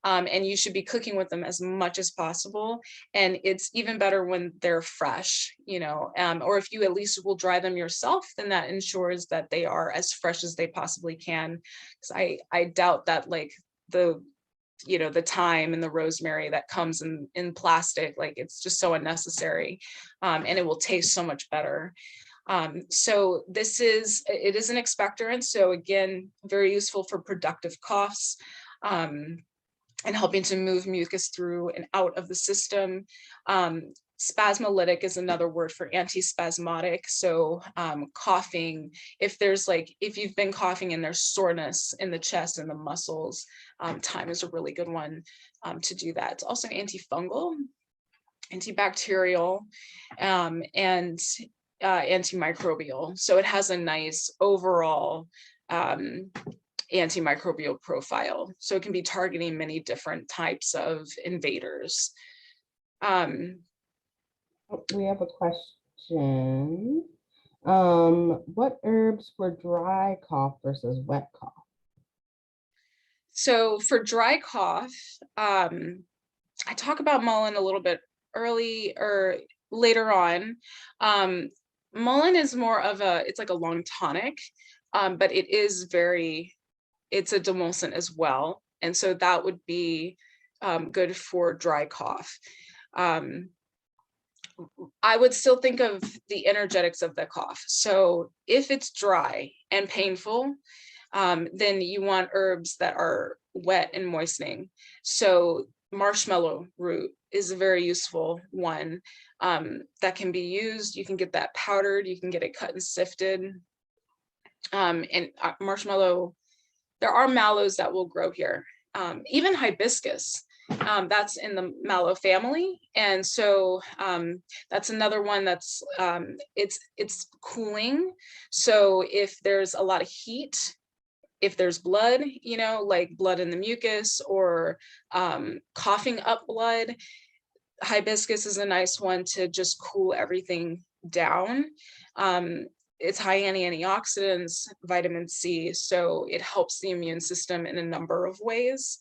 And you should be cooking with them as much as possible. And it's even better when they're fresh, you know, or if you at least will dry them yourself, then that ensures that they are as fresh as they possibly can. Because I doubt that like the thyme and the rosemary that comes in plastic, like it's just so unnecessary, and it will taste so much better. So it is an expectorant. So again, very useful for productive coughs, and helping to move mucus through and out of the system. Spasmolytic is another word for antispasmodic. So coughing, if you've been coughing and there's soreness in the chest and the muscles, thyme is a really good one to do that. It's also antifungal, antibacterial, and antimicrobial. So it has a nice overall antimicrobial profile. So it can be targeting many different types of invaders. We have a question. What herbs for dry cough versus wet cough? So for dry cough, I talk about mullein a little bit early or later on. Mullein is more of it's like a long tonic, but it's a demulcent as well. And so that would be good for dry cough. I would still think of the energetics of the cough. So if it's dry and painful, then you want herbs that are wet and moistening. So marshmallow root is a very useful one that can be used. You can get that powdered, you can get it cut and sifted. And marshmallow, there are mallows that will grow here. Even hibiscus, that's in the mallow family. And so that's another one that's, it's cooling. So if there's a lot of heat, if there's blood, like blood in the mucus or coughing up blood, hibiscus is a nice one to just cool everything down. It's high in antioxidants, vitamin C, so it helps the immune system in a number of ways.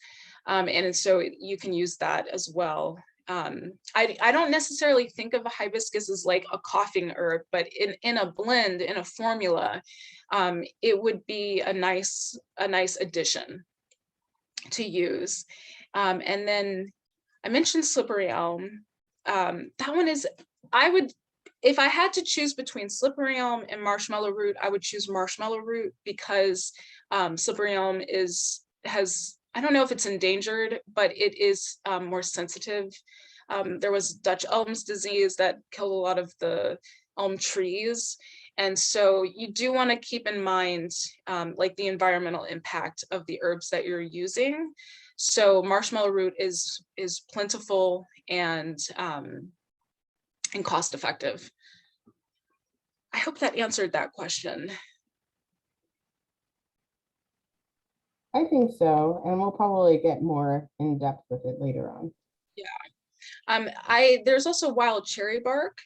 And so you can use that as well. I don't necessarily think of a hibiscus as like a coughing herb, but in a blend, in a formula, it would be a nice addition to use. And then I mentioned slippery elm. That one is, if I had to choose between slippery elm and marshmallow root, I would choose marshmallow root because slippery elm has, I don't know if it's endangered, but it is more sensitive. There was Dutch elm's disease that killed a lot of the elm trees. And so you do want to keep in mind like the environmental impact of the herbs that you're using. So marshmallow root is plentiful and cost effective. I hope that answered that question. I think so, and we'll probably get more in depth with it later on. Yeah. There's also wild cherry bark,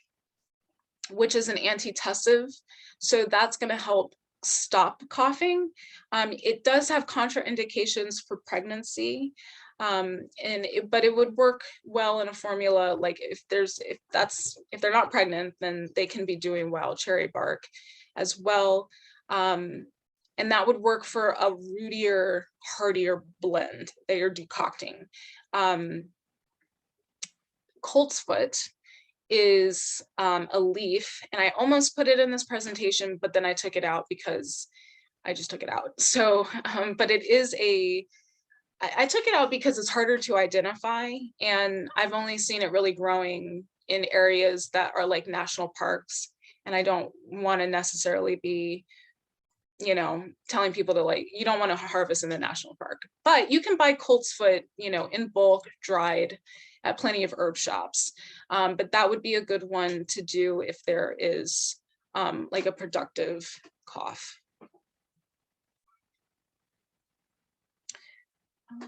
which is an antitussive. So that's going to help stop coughing. It does have contraindications for pregnancy. But it would work well in a formula. Like if they're not pregnant, then they can be doing wild cherry bark as well. And that would work for a rootier, heartier blend that you're decocting. Coltsfoot is a leaf, and I almost put it in this presentation, but then I took it out because I just took it out. So, but it is I took it out because it's harder to identify, and I've only seen it really growing in areas that are like national parks, and I don't want to necessarily be, telling people to you don't want to harvest in the national park. But you can buy coltsfoot, in bulk, dried at plenty of herb shops. But that would be a good one to do if there is like a productive cough.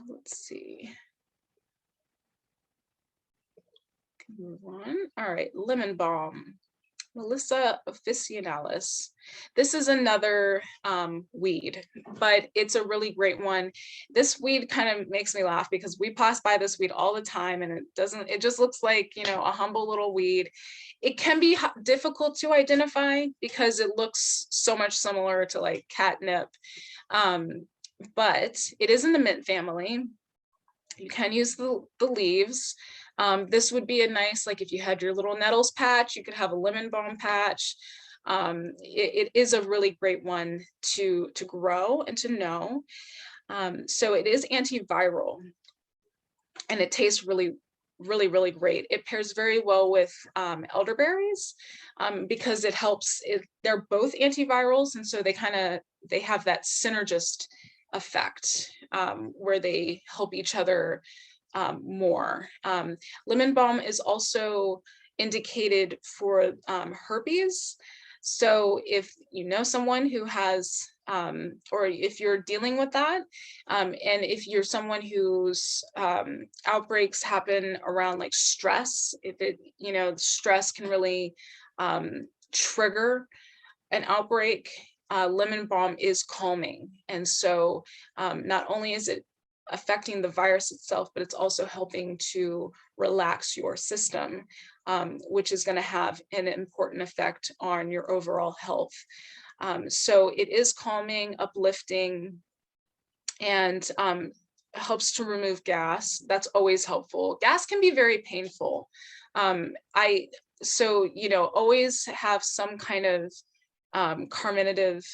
Let's see. Move on. All right, lemon balm. Melissa officinalis. This is another weed, but it's a really great one. This weed kind of makes me laugh because we pass by this weed all the time, and it just looks like, a humble little weed. It can be difficult to identify because it looks so much similar to like catnip, but it is in the mint family. You can use the leaves. This would be a nice, like if you had your little nettles patch, you could have a lemon balm patch. It is a really great one to grow and to know. So it is antiviral, and it tastes really, really, really great. It pairs very well with elderberries because it helps. They're both antivirals, and so they have that synergist effect where they help each other more. Lemon balm is also indicated for herpes. So if you know someone who has, or if you're dealing with that, and if you're someone whose outbreaks happen around like stress, if stress can really trigger an outbreak, lemon balm is calming. And so not only is it affecting the virus itself, but it's also helping to relax your system, which is going to have an important effect on your overall health. So it is calming, uplifting, and helps to remove gas. That's always helpful. Gas can be very painful. So, you know, always have some kind of carminative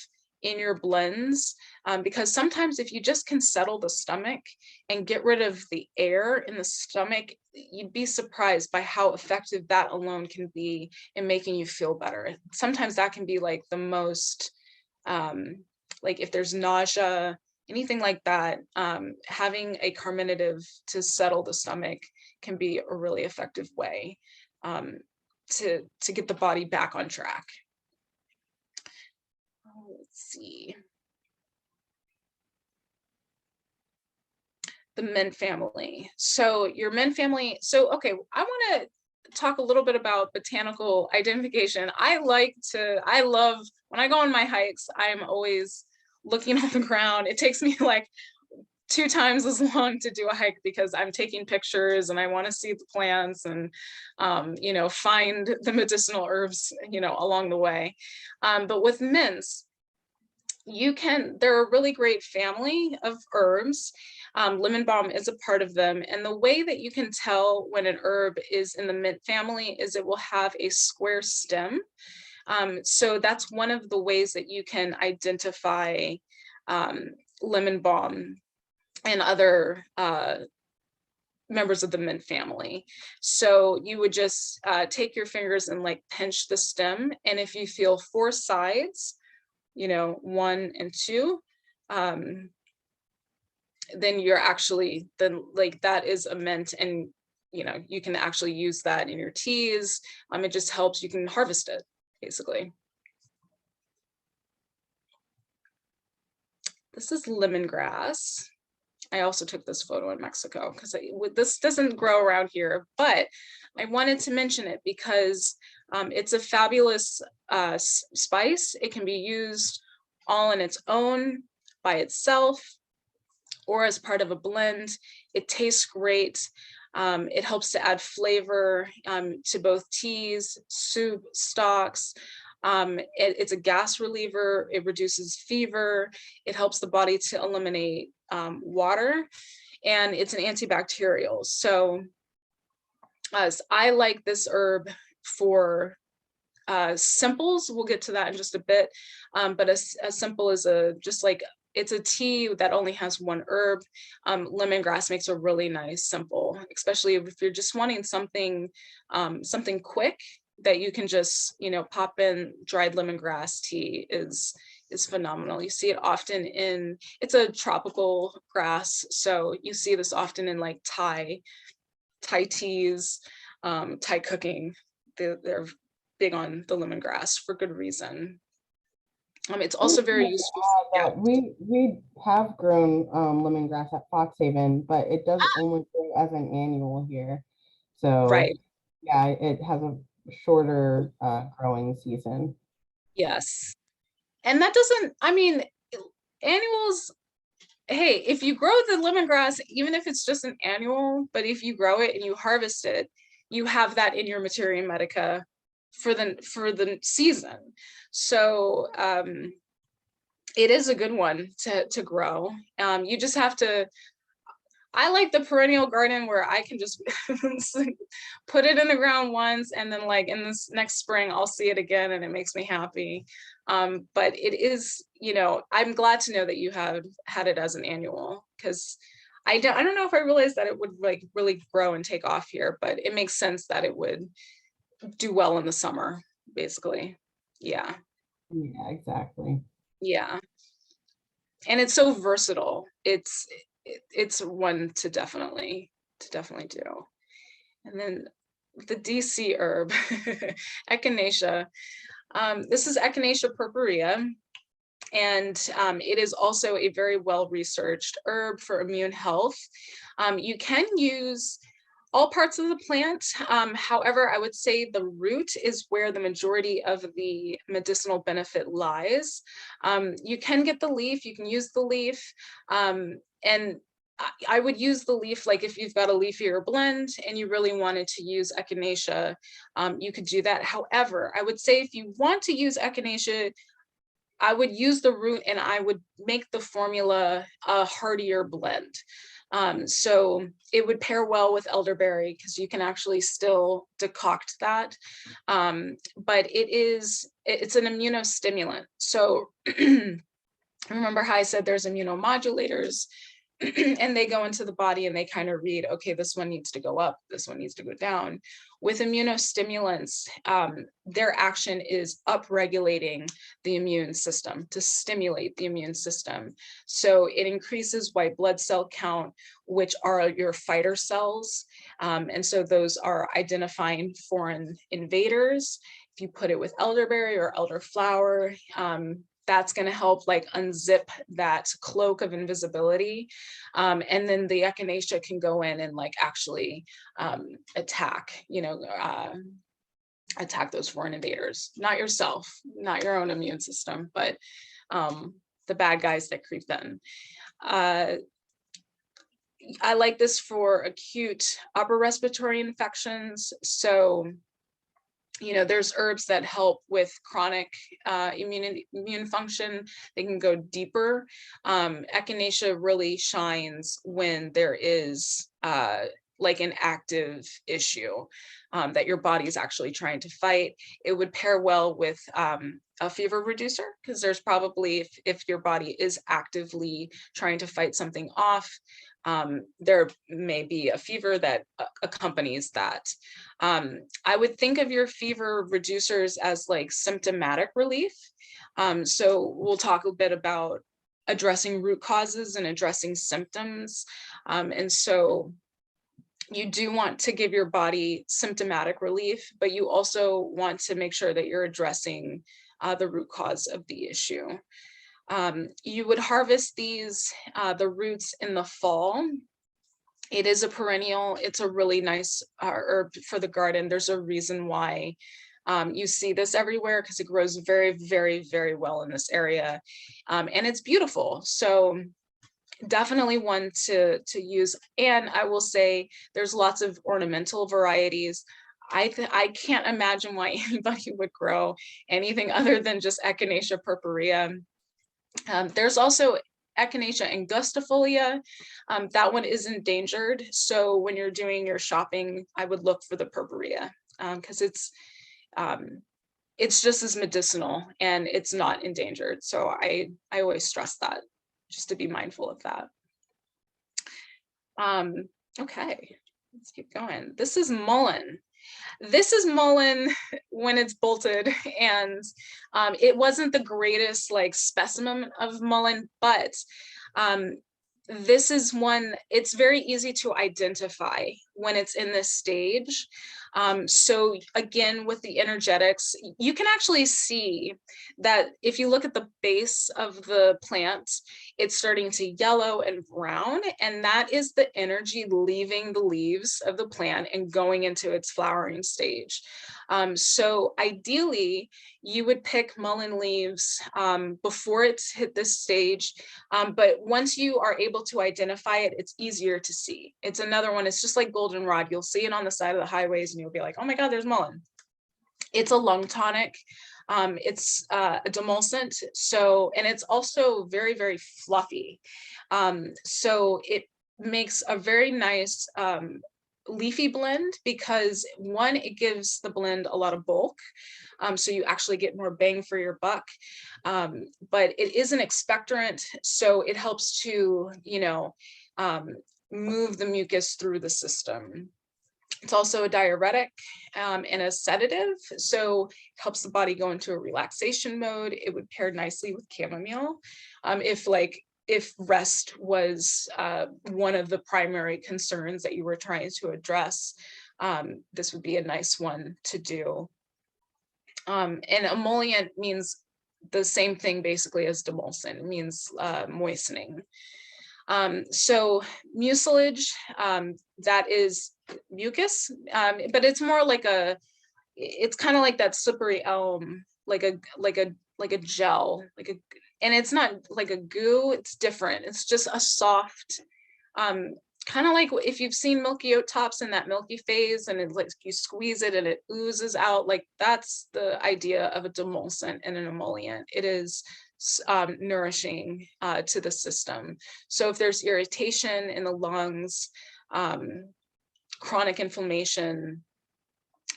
in your blends, because sometimes if you just can settle the stomach and get rid of the air in the stomach, you'd be surprised by how effective that alone can be in making you feel better. Sometimes that can be like the most, like if there's nausea, anything like that, having a carminative to settle the stomach can be a really effective way to get the body back on track. Let's see. The mint family. So your mint family, so okay, I want to talk a little bit about botanical identification. I love, when I go on my hikes, I'm always looking on the ground. It takes me like 2 times as long to do a hike because I'm taking pictures and I want to see the plants and, you know, find the medicinal herbs, you know, along the way. But with mints, they're a really great family of herbs. Lemon balm is a part of them. And the way that you can tell when an herb is in the mint family is it will have a square stem. So that's one of the ways that you can identify lemon balm and other members of the mint family. So you would just take your fingers and like pinch the stem. And if you feel 4 sides, you know, 1 and 2, then you're actually, like that is a mint, and you know, you can actually use that in your teas. It just helps, you can harvest it basically. This is lemongrass. I also took this photo in Mexico because this doesn't grow around here, but I wanted to mention it because it's a fabulous spice. It can be used all on its own, by itself, or as part of a blend. It tastes great. It helps to add flavor to both teas, soup, stocks. It's a gas reliever. It reduces fever. It helps the body to eliminate water, and it's an antibacterial. So I like this herb for simples. We'll get to that in just a bit. But a simple is it's a tea that only has 1 herb. Lemongrass makes a really nice simple, especially if you're just wanting something quick that you can just, you know, pop in. Dried lemongrass tea is phenomenal. You see it often it's a tropical grass, so you see this often in like Thai teas, Thai cooking. They're big on the lemongrass for good reason. It's also very useful. Yeah. We have grown lemongrass at Foxhaven, but it does only grow as an annual here. So right. Yeah, it has a shorter growing season. Yes. And that doesn't, I mean, annuals, hey, if you grow the lemongrass, even if it's just an annual, but if you grow it and you harvest it, you have that in your materia medica for the season. So it is a good one to grow. You just have to, I like the perennial garden where I can just put it in the ground once, and then like in this next spring, I'll see it again and it makes me happy. But it is, you know, I'm glad to know that you have had it as an annual, because I don't know if I realized that it would like really grow and take off here, but it makes sense that it would do well in the summer, basically. Yeah. Yeah, exactly. Yeah. And it's so versatile. It's one to definitely do. And then the DC herb, Echinacea. This is Echinacea purpurea, and it is also a very well-researched herb for immune health. You can use all parts of the plant. However, I would say the root is where the majority of the medicinal benefit lies. You can get the leaf, you can use the leaf, and I would use the leaf, like if you've got a leafier blend and you really wanted to use echinacea, you could do that. However, I would say if you want to use echinacea, I would use the root and I would make the formula a heartier blend. So it would pair well with elderberry because you can actually still decoct that. But it's an immunostimulant. So remember how I said there's immunomodulators and they go into the body and they kind of read, okay, this one needs to go up, this one needs to go down. With immunostimulants, their action is upregulating the immune system to stimulate the immune system. So it increases white blood cell count, which are your fighter cells. And so those are identifying foreign invaders. If you put it with elderberry or elderflower, that's going to help like unzip that cloak of invisibility. And then the echinacea can go in and like actually attack, attack those foreign invaders, not yourself, not your own immune system, but the bad guys that creep in. I like this for acute upper respiratory infections. So there's herbs that help with chronic immune function. They can go deeper. Echinacea really shines when there is like an active issue that your body is actually trying to fight. It would pair well with a fever reducer because there's probably, if your body is actively trying to fight something off, there may be a fever that accompanies that. I would think of your fever reducers as like symptomatic relief. So we'll talk a bit about addressing root causes and addressing symptoms. And so you do want to give your body symptomatic relief, but you also want to make sure that you're addressing the root cause of the issue. You would harvest these, the roots in the fall. It is a perennial. It's a really nice herb for the garden. There's a reason why you see this everywhere because it grows very, very, very well in this area. And it's beautiful. So definitely one to use. And I will say there's lots of ornamental varieties. I can't imagine why anybody would grow anything other than just Echinacea purpurea. There's also Echinacea angustifolia. That one is endangered. So when you're doing your shopping, I would look for the purpurea because it's just as medicinal and it's not endangered. So I always stress that, just to be mindful of that. Okay, let's keep going. This is mullein. This is mullein when it's bolted, and it wasn't the greatest like specimen of mullein, but this is one, it's very easy to identify when it's in this stage. So again, with the energetics, you can actually see that if you look at the base of the plant, it's starting to yellow and brown, and that is the energy leaving the leaves of the plant and going into its flowering stage. So ideally, you would pick mullein leaves before it's hit this stage, but once you are able to identify it, it's easier to see. It's another one, it's just like goldenrod. You'll see it on the side of the highways and you'll be like, oh my God, there's mullein. It's a lung tonic. It's a demulcent. So, and it's also very, very fluffy. So it makes a very nice leafy blend because one, it gives the blend a lot of bulk. So you actually get more bang for your buck. But it is an expectorant. So it helps to, move the mucus through the system. It's also a diuretic and a sedative, so it helps the body go into a relaxation mode. It would pair nicely with chamomile. If rest was one of the primary concerns that you were trying to address, this would be a nice one to do. And emollient means the same thing basically as demulcent. It means moistening. So mucilage, that is mucus, but it's more like it's kind of like that slippery elm, like a gel, and it's not like a goo, it's different. It's just a soft, kind of like if you've seen milky oat tops in that milky phase, and it's like you squeeze it and it oozes out, like that's the idea of a demulcent and an emollient. It is nourishing to the system. So if there's irritation in the lungs, chronic inflammation,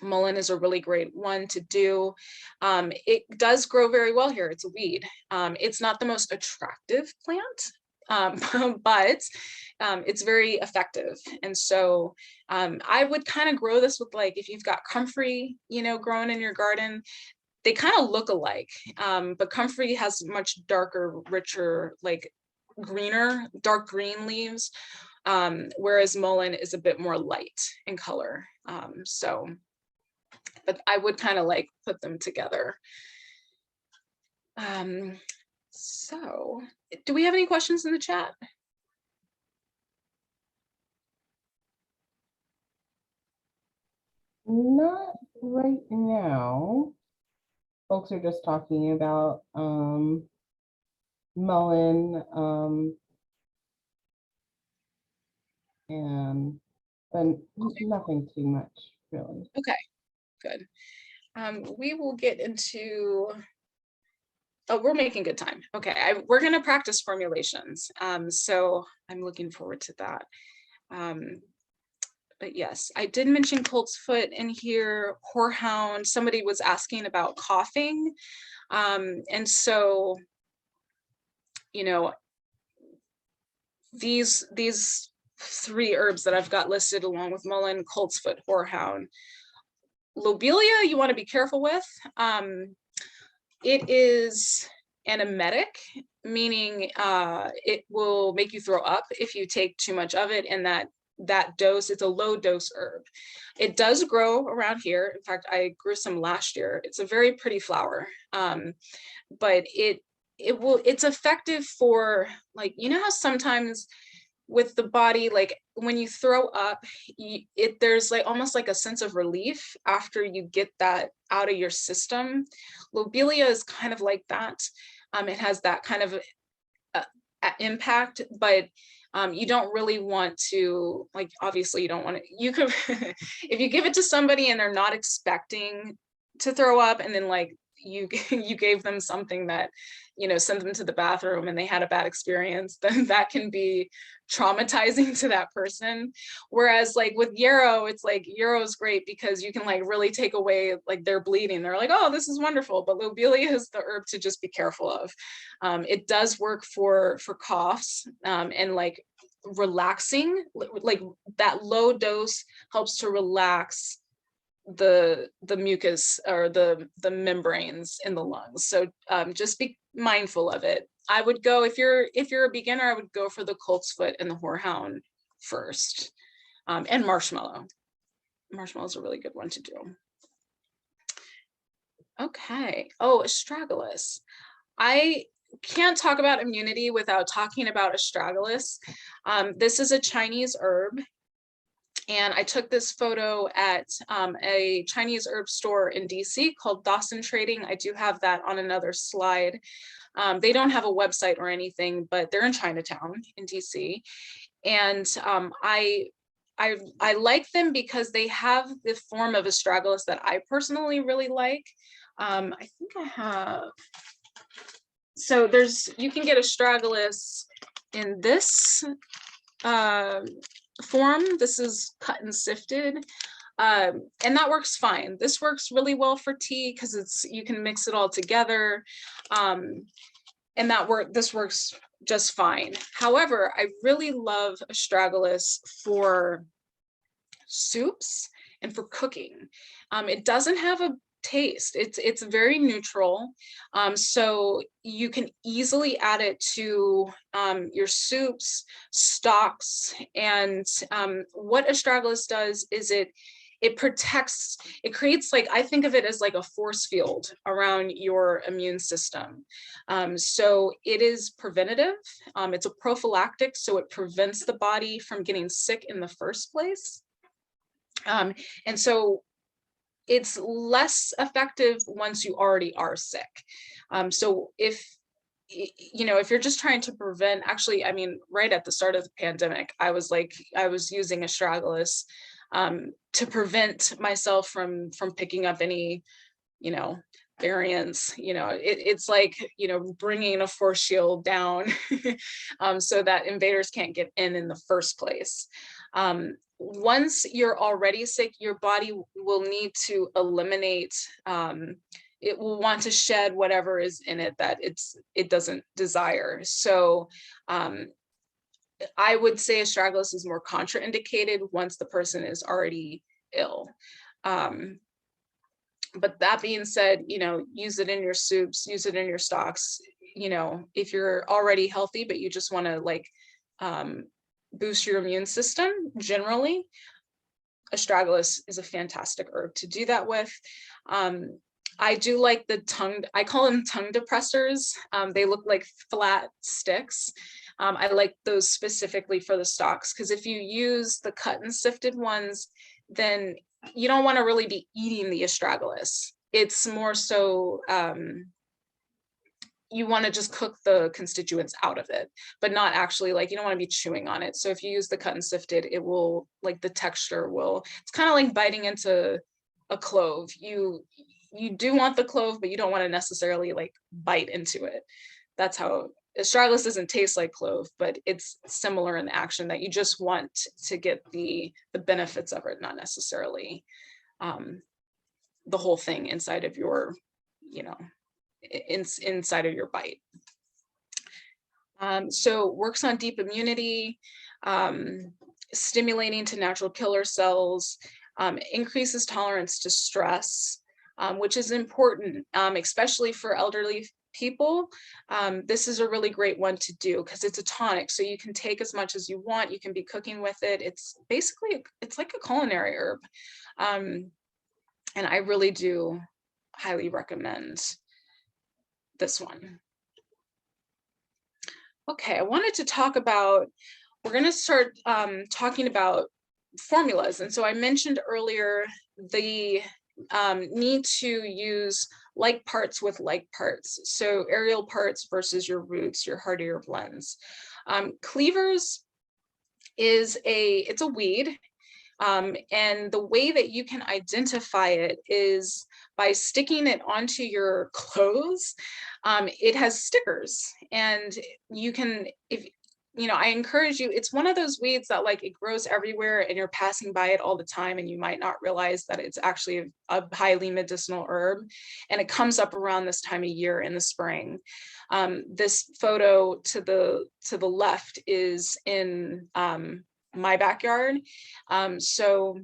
mullein is a really great one to do. It does grow very well here. It's a weed. It's not the most attractive plant, but it's very effective. And so I would kind of grow this with, like, if you've got comfrey, growing in your garden, they kind of look alike, but comfrey has much darker, richer, like greener, dark green leaves, whereas mullein is a bit more light in color. But I would kind of like put them together. So do we have any questions in the chat? Not right now. Folks are just talking about mullein, and but nothing too much, really. Okay, good. We will get into, oh, we're making good time. Okay, we're gonna practice formulations. So I'm looking forward to that. But yes, I did mention colt's foot in here, horehound. Somebody was asking about coughing. And so, these three herbs that I've got listed along with mullein, colt's foot, horehound. Lobelia, you want to be careful with. It is an emetic, meaning it will make you throw up if you take too much of it, and that dose, it's a low dose herb. It does grow around here. In fact, I grew some last year. It's a very pretty flower, but it's effective for, like, how sometimes with the body, like when you throw up, there's like almost like a sense of relief after you get that out of your system. Lobelia is kind of like that. It has that kind of impact, but you don't really want to, like, obviously you don't want to, you could, if you give it to somebody and they're not expecting to throw up, and then like you gave them something that, sent them to the bathroom and they had a bad experience, then that can be traumatizing to that person. Whereas like with yarrow, it's like yarrow is great because you can like really take away like their bleeding. They're like, oh, this is wonderful. But lobelia is the herb to just be careful of. It does work for coughs, and like relaxing, like that low dose helps to relax the mucus or the membranes in the lungs. So just be mindful of it. I would go, if you're a beginner, I would go for the colt's foot and the horehound first, and marshmallow. Marshmallow is a really good one to do. Okay. Oh, astragalus. I can't talk about immunity without talking about astragalus. This is a Chinese herb. And I took this photo at a Chinese herb store in DC called Dawson Trading. I do have that on another slide. They don't have a website or anything, but they're in Chinatown in DC. And I like them because they have the form of astragalus that I personally really like. I think I have, so you can get astragalus in this form. This is cut and sifted, and that works fine. This works really well for tea because you can mix it all together, and this works just fine. However, I really love astragalus for soups and for cooking. It doesn't have a taste. It's very neutral, so you can easily add it to your soups, stocks, and what astragalus does is it protects, it creates, like, I think of it as like a force field around your immune system. So it is preventative, it's a prophylactic, so it prevents the body from getting sick in the first place. And so it's less effective once you already are sick. So if you're just trying to prevent, actually, I mean, right at the start of the pandemic, I was using astragalus to prevent myself from picking up any, variants. It's like, bringing a force shield down so that invaders can't get in the first place. Once you're already sick, your body will need to eliminate, it will want to shed whatever is in it that it doesn't desire. So I would say astragalus is more contraindicated once the person is already ill. But that being said, use it in your soups, use it in your stocks. If you're already healthy, but you just want to boost your immune system, generally, astragalus is a fantastic herb to do that with. I do like I call them tongue depressors. They look like flat sticks. I like those specifically for the stalks, because if you use the cut and sifted ones, then you don't want to really be eating the astragalus. It's more so you want to just cook the constituents out of it, but not actually, like, you don't want to be chewing on it. So if you use the cut and sifted, it will, like, the texture will, it's kind of like biting into a clove. You do want the clove, but you don't want to necessarily like bite into it. That's how astragalus doesn't taste like clove, but it's similar in the action, that you just want to get the benefits of it, not necessarily the whole thing inside of your, inside of your bite. So works on deep immunity, stimulating to natural killer cells, increases tolerance to stress, which is important, especially for elderly people. This is a really great one to do because it's a tonic, so you can take as much as you want. You can be cooking with it. It's basically, it's like a culinary herb. And I really do highly recommend this one. Okay, I wanted to talk about, we're going to start talking about formulas. And so I mentioned earlier the need to use like parts with like parts. So aerial parts versus your roots, your heartier blends. Cleavers is it's a weed. And the way that you can identify it is by sticking it onto your clothes. It has stickers, and you can, I encourage you, it's one of those weeds that, like, it grows everywhere and you're passing by it all the time and you might not realize that it's actually a highly medicinal herb, and it comes up around this time of year in the spring. This photo to the left is in my backyard. So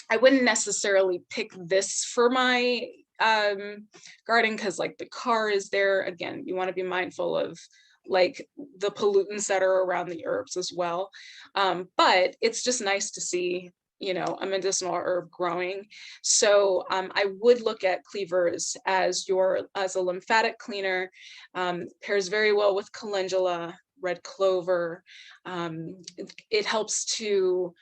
I wouldn't necessarily pick this for my garden, because, like, the car is there. Again, you want to be mindful of, like, the pollutants that are around the herbs as well. But it's just nice to see, a medicinal herb growing. So I would look at cleavers as a lymphatic cleaner. Pairs very well with calendula, red clover. It helps to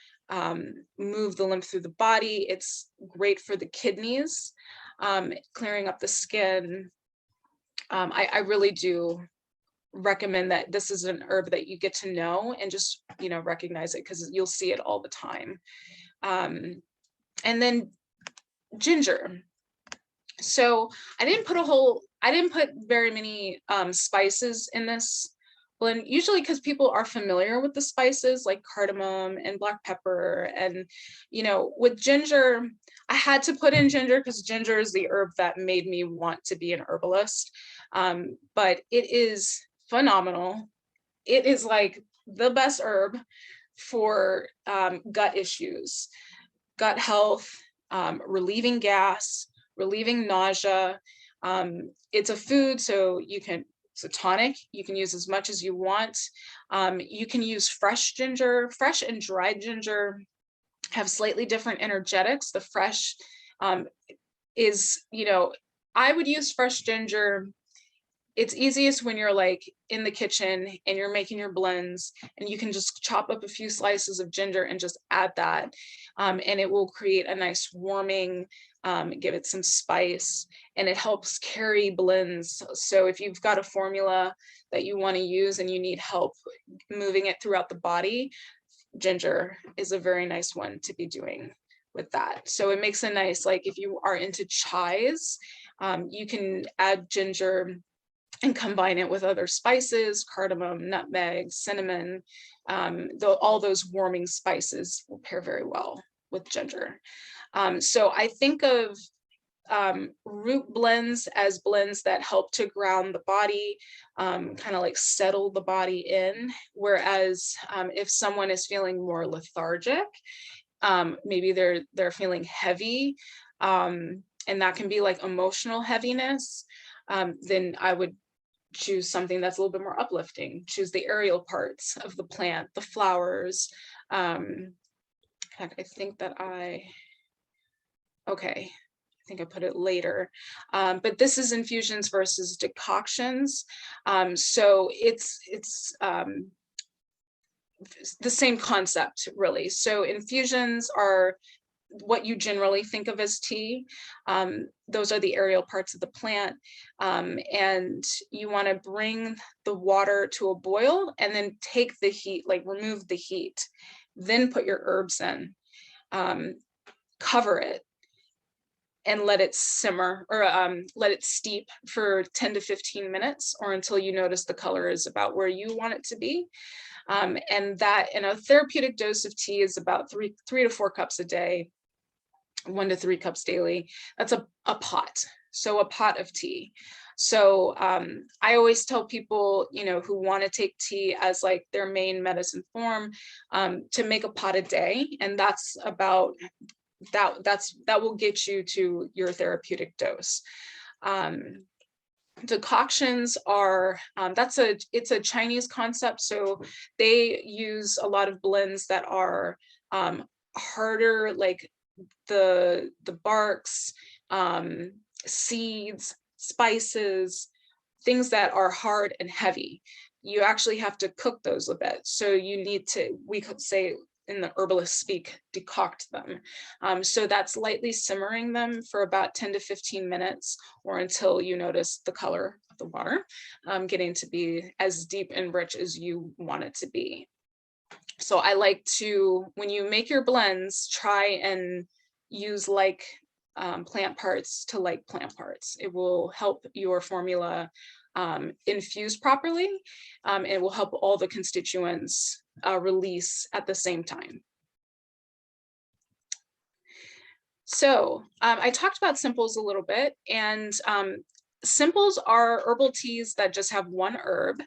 move the lymph through the body. It's great for the kidneys, clearing up the skin. I really do recommend that this is an herb that you get to know and just, recognize it, because you'll see it all the time. And then ginger. So I didn't put very many spices in this blend, usually because people are familiar with the spices like cardamom and black pepper. And, with ginger, I had to put in ginger because ginger is the herb that made me want to be an herbalist. But it is phenomenal. It is like the best herb for gut issues, gut health, relieving gas, relieving nausea. It's a food, so it's a tonic. You can use as much as you want. You can use fresh ginger. Fresh and dried ginger have slightly different energetics. The fresh is, I would use fresh ginger it's easiest when you're like in the kitchen and you're making your blends, and you can just chop up a few slices of ginger and just add that. And it will create a nice warming, give it some spice, and it helps carry blends. So if you've got a formula that you want to use and you need help moving it throughout the body, ginger is a very nice one to be doing with that. So it makes a nice, like if you are into chais, you can add ginger and combine it with other spices, cardamom, nutmeg, cinnamon. All those warming spices will pair very well with ginger. So I think of root blends as blends that help to ground the body, kind of like settle the body in. Whereas if someone is feeling more lethargic, maybe they're feeling heavy, and that can be like emotional heaviness, then I would choose something that's a little bit more uplifting. Choose the aerial parts of the plant, the flowers. In fact, I think that okay, I think I put it later. But this is infusions versus decoctions. So it's the same concept, really. So infusions are what you generally think of as tea. Those are the aerial parts of the plant. And you want to bring the water to a boil and then take the heat, like remove the heat, then put your herbs in, cover it, and let it simmer, or let it steep for 10 to 15 minutes, or until you notice the color is about where you want it to be. And that, in a therapeutic dose of tea, is about 3 to 4 cups a day, 1 to 3 cups daily. That's a pot. So a pot of tea. So I always tell people, who want to take tea as like their main medicine form, to make a pot a day. And that's about that will get you to your therapeutic dose. Decoctions are, it's a Chinese concept. So they use a lot of blends that are harder, like the barks, seeds, spices, things that are hard and heavy. You actually have to cook those a bit. So you need to, we could say in the herbalist speak, decoct them. So that's lightly simmering them for about 10 to 15 minutes, or until you notice the color of the water getting to be as deep and rich as you want it to be. So I like to, when you make your blends, try and use like plant parts to like plant parts. It will help your formula infuse properly. It will help all the constituents release at the same time. So I talked about simples a little bit, and simples are herbal teas that just have one herb.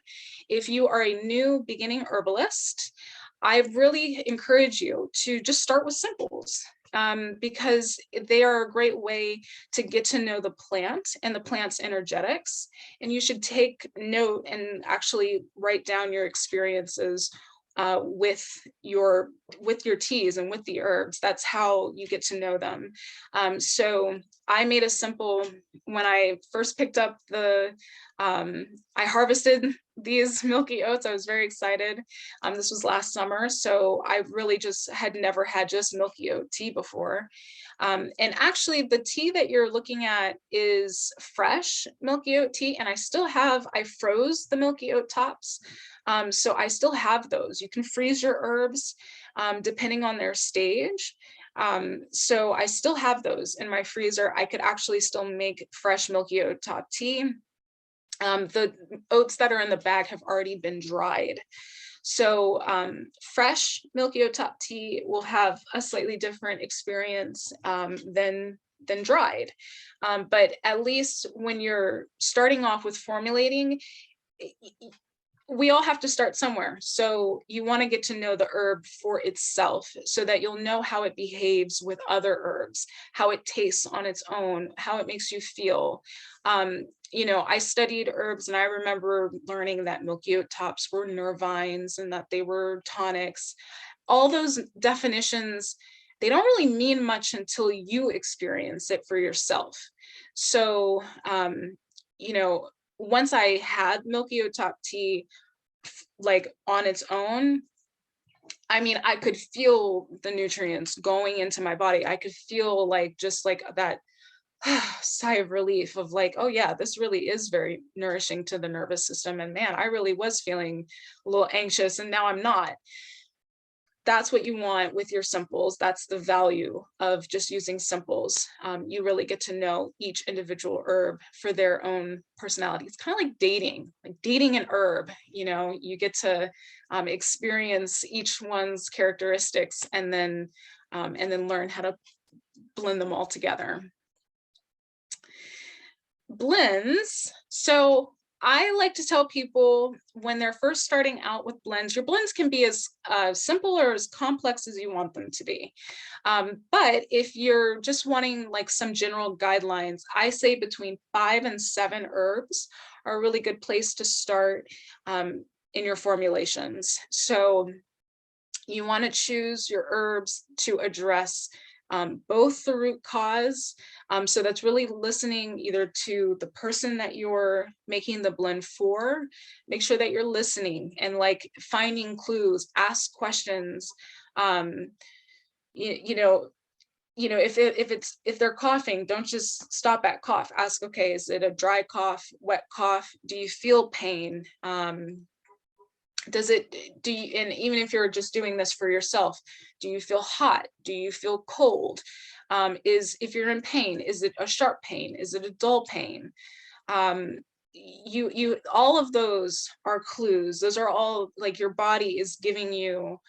If you are a new beginning herbalist, I really encourage you to just start with simples, because they are a great way to get to know the plant and the plant's energetics. And you should take note and actually write down your experiences with your teas and with the herbs. That's how you get to know them. So I made a simple, when I first picked up I harvested these milky oats. I was very excited. This was last summer, so I really just had never had just milky oat tea before. And actually the tea that you're looking at is fresh milky oat tea, and I froze the milky oat tops. So I still have those. You can freeze your herbs depending on their stage. So I still have those in my freezer. I could actually still make fresh milky oat top tea. The oats that are in the bag have already been dried. So fresh milky oat top tea will have a slightly different experience than dried. But at least when you're starting off with formulating, we all have to start somewhere. So you want to get to know the herb for itself, so that you'll know how it behaves with other herbs, how it tastes on its own, how it makes you feel. I studied herbs, and I remember learning that milky oat tops were nervines and that they were tonics. All those definitions, they don't really mean much until you experience it for yourself. So, once I had milky oat top tea, like on its own, I mean, I could feel the nutrients going into my body. I could feel like just like that sigh of relief of like, oh yeah, this really is very nourishing to the nervous system. And man, I really was feeling a little anxious and now I'm not. That's what you want with your simples. That's the value of just using simples. You really get to know each individual herb for their own personality. It's kind of like dating an herb. You know, you get to experience each one's characteristics and then learn how to blend them all together. Blends. So I like to tell people when they're first starting out with blends, your blends can be as simple or as complex as you want them to be. But if you're just wanting like some general guidelines, I say between 5 and 7 herbs are a really good place to start in your formulations. So you want to choose your herbs to address both the root cause. So that's really listening either to the person that you're making the blend for. Make sure that you're listening and like finding clues, ask questions. You know, if they're coughing, don't just stop at cough. Ask, okay, is it a dry cough, wet cough? Do you feel pain? Do you, and even if you're just doing this for yourself, do you feel hot? Do you feel cold? If you're in pain, is it a sharp pain? Is it a dull pain? All of those are clues. Those are all like your body is giving you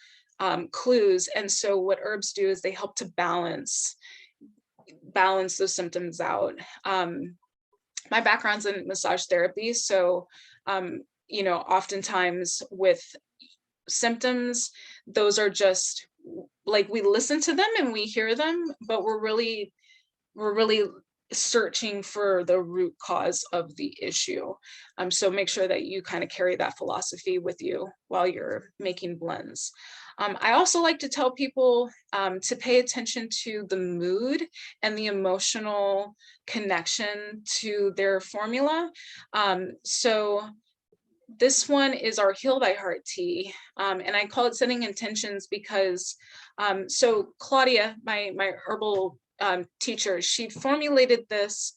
clues. And so what herbs do is they help to balance those symptoms out. My background's in massage therapy, so oftentimes with symptoms, those are just like we listen to them and we hear them, but we're really searching for the root cause of the issue. So make sure that you kind of carry that philosophy with you while you're making blends. I also like to tell people to pay attention to the mood and the emotional connection to their formula. So this one is our Heal Thy Heart tea. And I call it setting intentions because, so Claudia, my herbal teacher, she formulated this.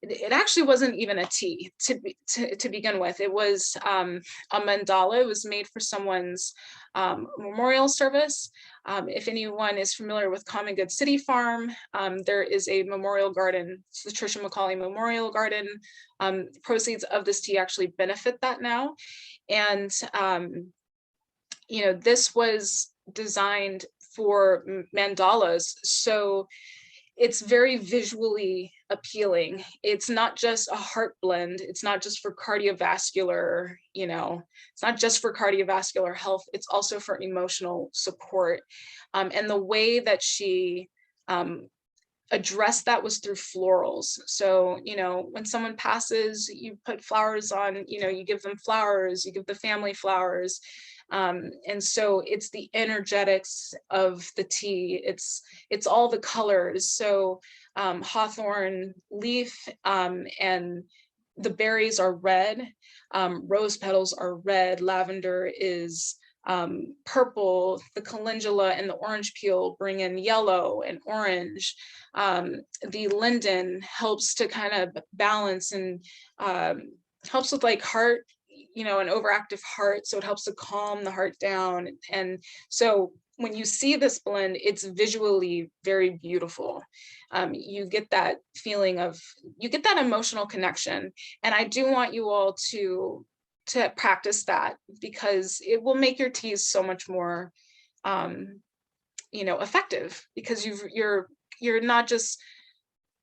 It actually wasn't even a tea to begin with. It was a mandala. It was made for someone's memorial service. If anyone is familiar with Common Good City Farm, there is a memorial garden. It's the Trisha McCauley Memorial Garden. Proceeds of this tea actually benefit that now. And, this was designed for mandalas. So it's very visually appealing. It's not just a heart blend. It's not just for cardiovascular, it's not just for cardiovascular health. It's also for emotional support. And the way that she addressed that was through florals. So, when someone passes, you put flowers on, you give them flowers, you give the family flowers. And so it's the energetics of the tea. It's all the colors. So hawthorn leaf and the berries are red, rose petals are red, lavender is purple, the calendula and the orange peel bring in yellow and orange. The linden helps to kind of balance and helps with like heart, an overactive heart. So it helps to calm the heart down. And so when you see this blend, it's visually very beautiful. You get that feeling you get that emotional connection. And I do want you all to practice that because it will make your teas so much more, effective because you're not just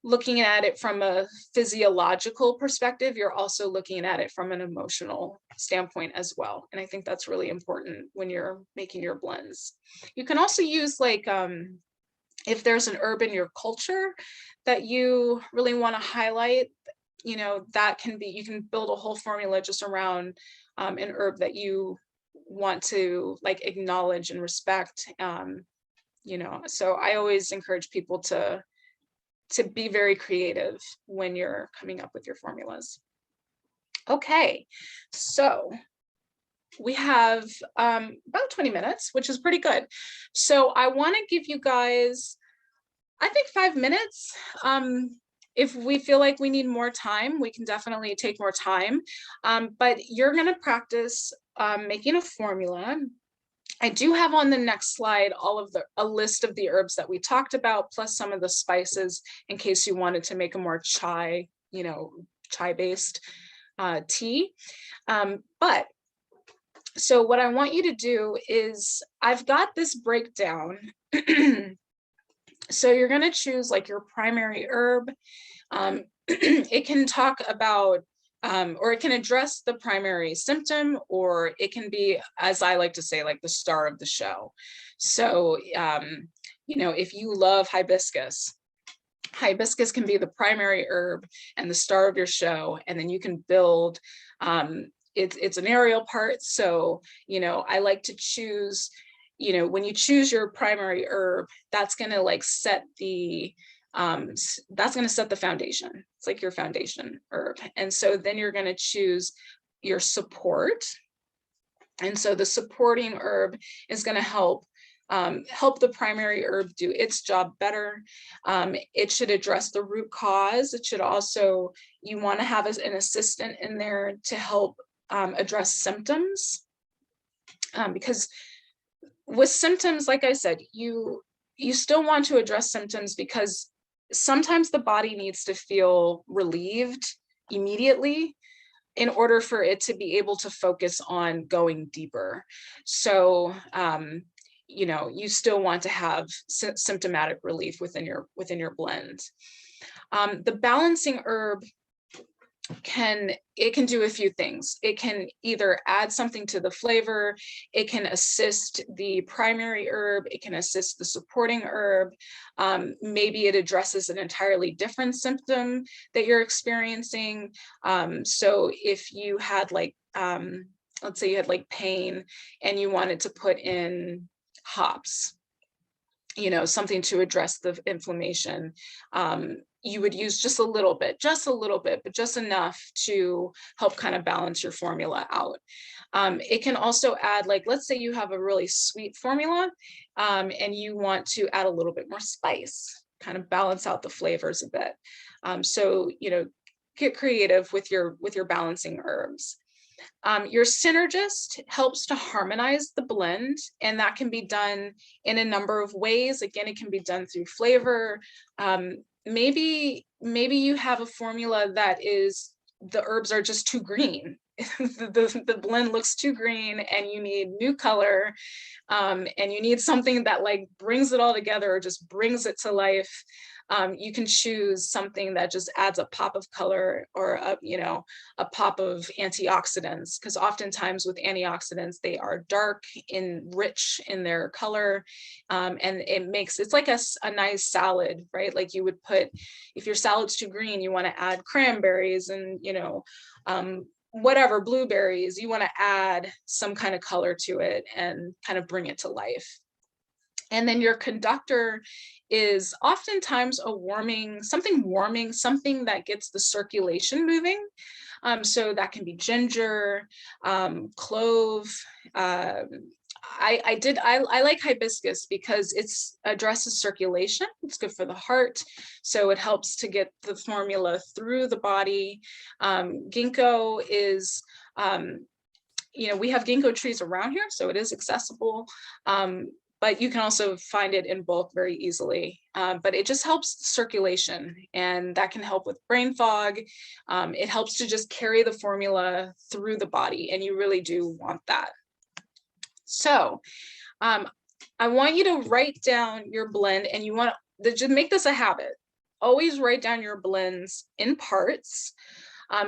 looking at it from a physiological perspective, you're also looking at it from an emotional standpoint as well. And I think that's really important when you're making your blends. You can also use like, if there's an herb in your culture that you really want to highlight, that can be, you can build a whole formula just around an herb that you want to like acknowledge and respect. So I always encourage people to be very creative when you're coming up with your formulas. Okay, so we have about 20 minutes, which is pretty good. So I want to give you guys, I think 5 minutes. If we feel like we need more time, we can definitely take more time. But you're going to practice making a formula. I do have on the next slide a list of the herbs that we talked about, plus some of the spices in case you wanted to make a more chai, chai-based tea. But so what I want you to do is, I've got this breakdown. So you're going to choose like your primary herb. It can talk about, or it can address the primary symptom, or it can be, as I like to say, like the star of the show. So, if you love hibiscus, hibiscus can be the primary herb and the star of your show, and then you can build, it's an aerial part. So, I like to choose, when you choose your primary herb, that's going to like set the, that's going to set the foundation. It's like your foundation herb. And so then you're going to choose your support. And so the supporting herb is going to help the primary herb do its job better. It should address the root cause. It should also, you want to have an assistant in there to help address symptoms, because with symptoms, like I said, you still want to address symptoms because sometimes the body needs to feel relieved immediately in order for it to be able to focus on going deeper. So, you still want to have symptomatic relief within your blend. The balancing herb can do a few things. It can either add something to the flavor, it can assist the primary herb, it can assist the supporting herb. Maybe it addresses an entirely different symptom that you're experiencing. So if you had like, let's say you had like pain and you wanted to put in hops, something to address the inflammation, you would use just a little bit, but just enough to help kind of balance your formula out. It can also add, like, let's say you have a really sweet formula and you want to add a little bit more spice, kind of balance out the flavors a bit. So, get creative with your balancing herbs. Your synergist helps to harmonize the blend, and that can be done in a number of ways. Again, it can be done through flavor. Maybe you have a formula that is, the herbs are just too green. the blend looks too green and you need new color, and you need something that like brings it all together or just brings it to life. You can choose something that just adds a pop of color or a pop of antioxidants, because oftentimes with antioxidants, they are dark and rich in their color, and it's like a nice salad, right? Like you would put, if your salad's too green, you want to add cranberries and whatever, blueberries, you want to add some kind of color to it and kind of bring it to life. And then your conductor is oftentimes something that gets the circulation moving. So that can be ginger, clove. I like hibiscus because it addresses circulation. It's good for the heart. So it helps to get the formula through the body. Ginkgo is, we have ginkgo trees around here, so it is accessible. But you can also find it in bulk very easily. But it just helps circulation, and that can help with brain fog. It helps to just carry the formula through the body, and you really do want that. So I want you to write down your blend, and you want to just make this a habit. Always write down your blends in parts.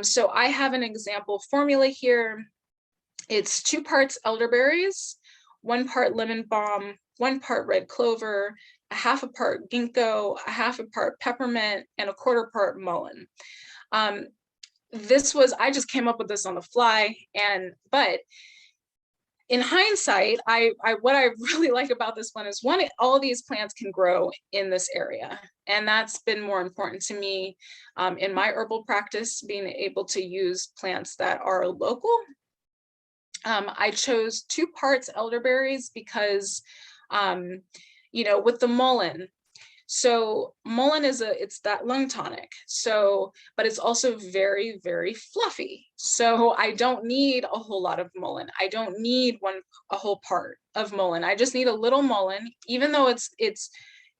So I have an example formula here. It's 2 parts elderberries, 1 part lemon balm, 1 part red clover, a 1/2 part ginkgo, a 1/2 part peppermint, and a 1/4 part mullein. I just came up with this on the fly, but in hindsight, what I really like about this one is one, all of these plants can grow in this area. And that's been more important to me in my herbal practice, being able to use plants that are local. I chose 2 parts elderberries because, you know, with the mullein, so mullein it's that lung tonic. So, but it's also very, very fluffy. So I don't need a whole lot of mullein. I don't need a whole part of mullein. I just need a little mullein, even though it's,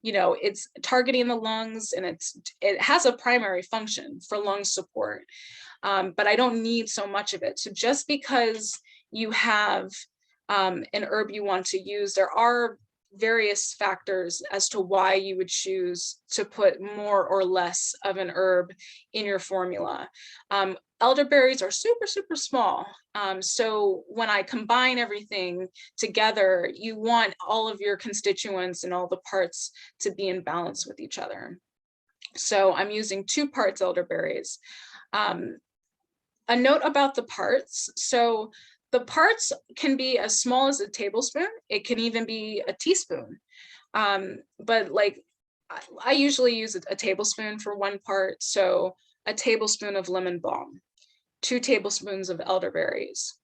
you know, it's targeting the lungs and it has a primary function for lung support. But I don't need so much of it. So just because you have an herb you want to use, there are various factors as to why you would choose to put more or less of an herb in your formula. Elderberries are super, super small. So when I combine everything together, you want all of your constituents and all the parts to be in balance with each other. So I'm using 2 parts elderberries. A note about the parts. So the parts can be as small as a tablespoon. It can even be a teaspoon. But like, I usually use a tablespoon for 1 part. So a tablespoon of lemon balm, 2 tablespoons of elderberries,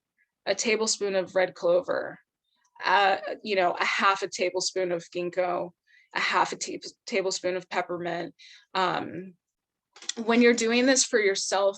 a tablespoon of red clover, you know, a half a tablespoon of ginkgo, a half a tablespoon of peppermint. When you're doing this for yourself,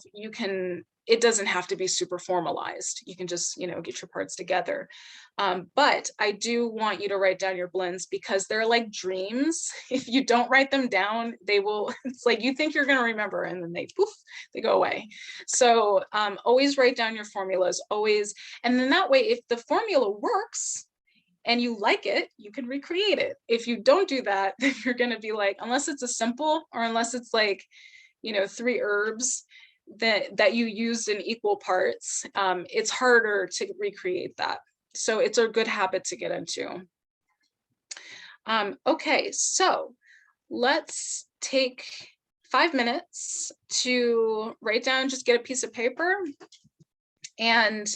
it doesn't have to be super formalized. You can just, you know, get your parts together. But I do want you to write down your blends because they're like dreams. If you don't write them down, they will, it's like you think you're going to remember and then they poof, they go away. So always write down your formulas, always. And then that way, if the formula works and you like it, you can recreate it. If you don't do that, then you're going to be like, unless it's a simple or unless it's like, you know, 3 herbs that you used in equal parts, it's harder to recreate that. So it's a good habit to get into. Okay, so let's take 5 minutes to write down, just get a piece of paper. And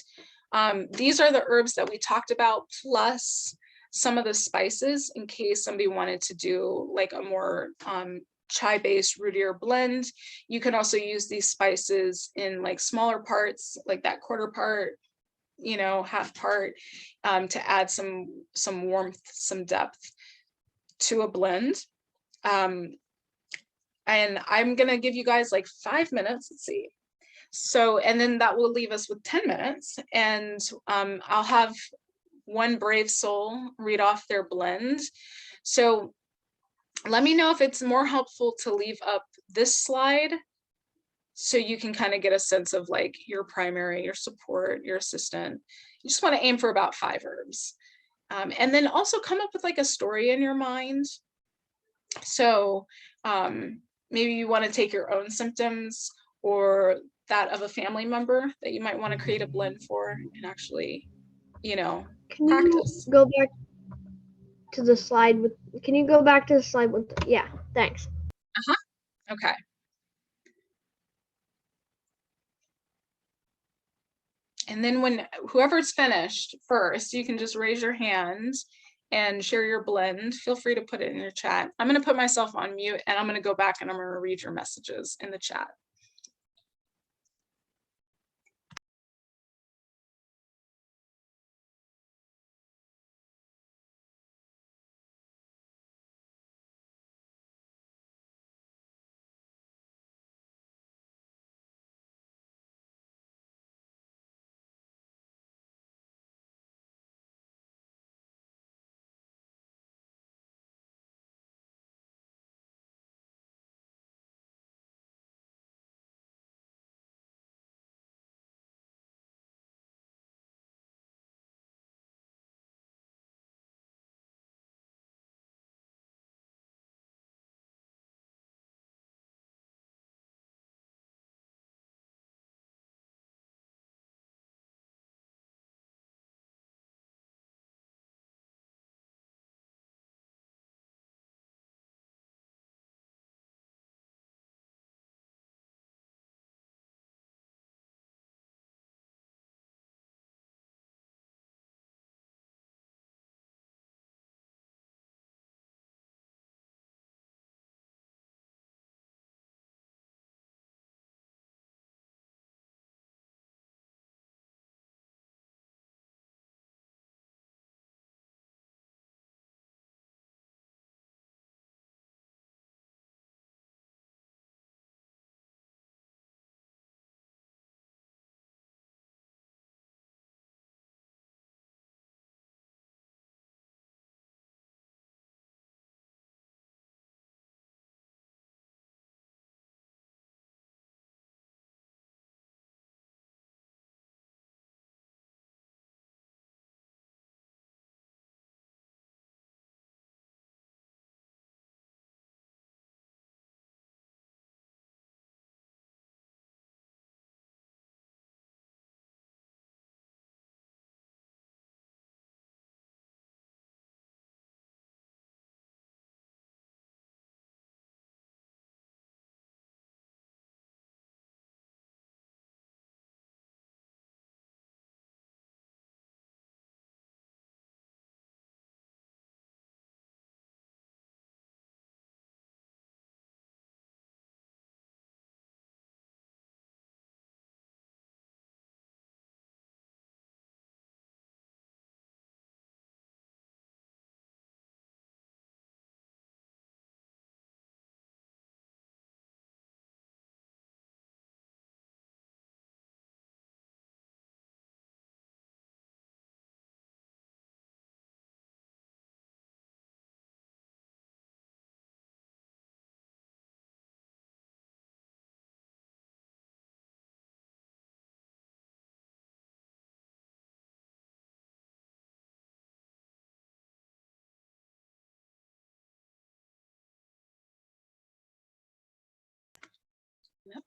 these are the herbs that we talked about, plus some of the spices in case somebody wanted to do like a more chai-based rootier blend. You can also use these spices in like smaller parts, like that 1/4 part, you know, 1/2 part, to add some warmth, some depth to a blend. And I'm gonna give you guys like 5 minutes, let's see. So, and then that will leave us with 10 minutes, and I'll have one brave soul read off their blend. So let me know if it's more helpful to leave up this slide so you can kind of get a sense of like your primary, your support, your assistant. You just want to aim for about 5 herbs. And then also come up with like a story in your mind. So maybe you want to take your own symptoms or that of a family member that you might want to create a blend for and actually, you know, Can practice. you go back to the slide with, can you go back to the slide with, yeah, thanks. Okay. And then when whoever's finished first, you can just raise your hand and share your blend. Feel free to put it in your chat. I'm going to put myself on mute and I'm going to go back and I'm going to read your messages in the chat.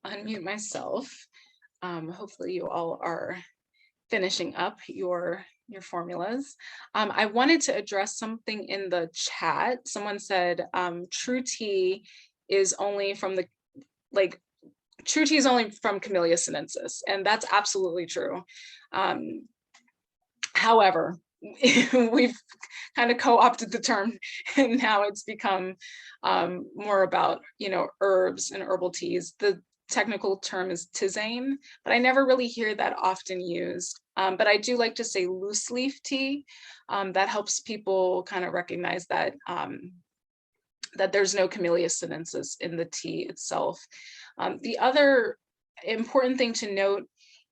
Unmute myself. Hopefully you all are finishing up your formulas. I wanted to address something in the chat. Someone said true tea is only from the, like, true tea is only from Camellia sinensis, and that's absolutely true. However, we've kind of co-opted the term, and now it's become more about, you know, herbs and herbal teas. The technical term is tisane, but I never really hear that often used. But I do like to say loose leaf tea. That helps people kind of recognize that that there's no Camellia sinensis in the tea itself. The other important thing to note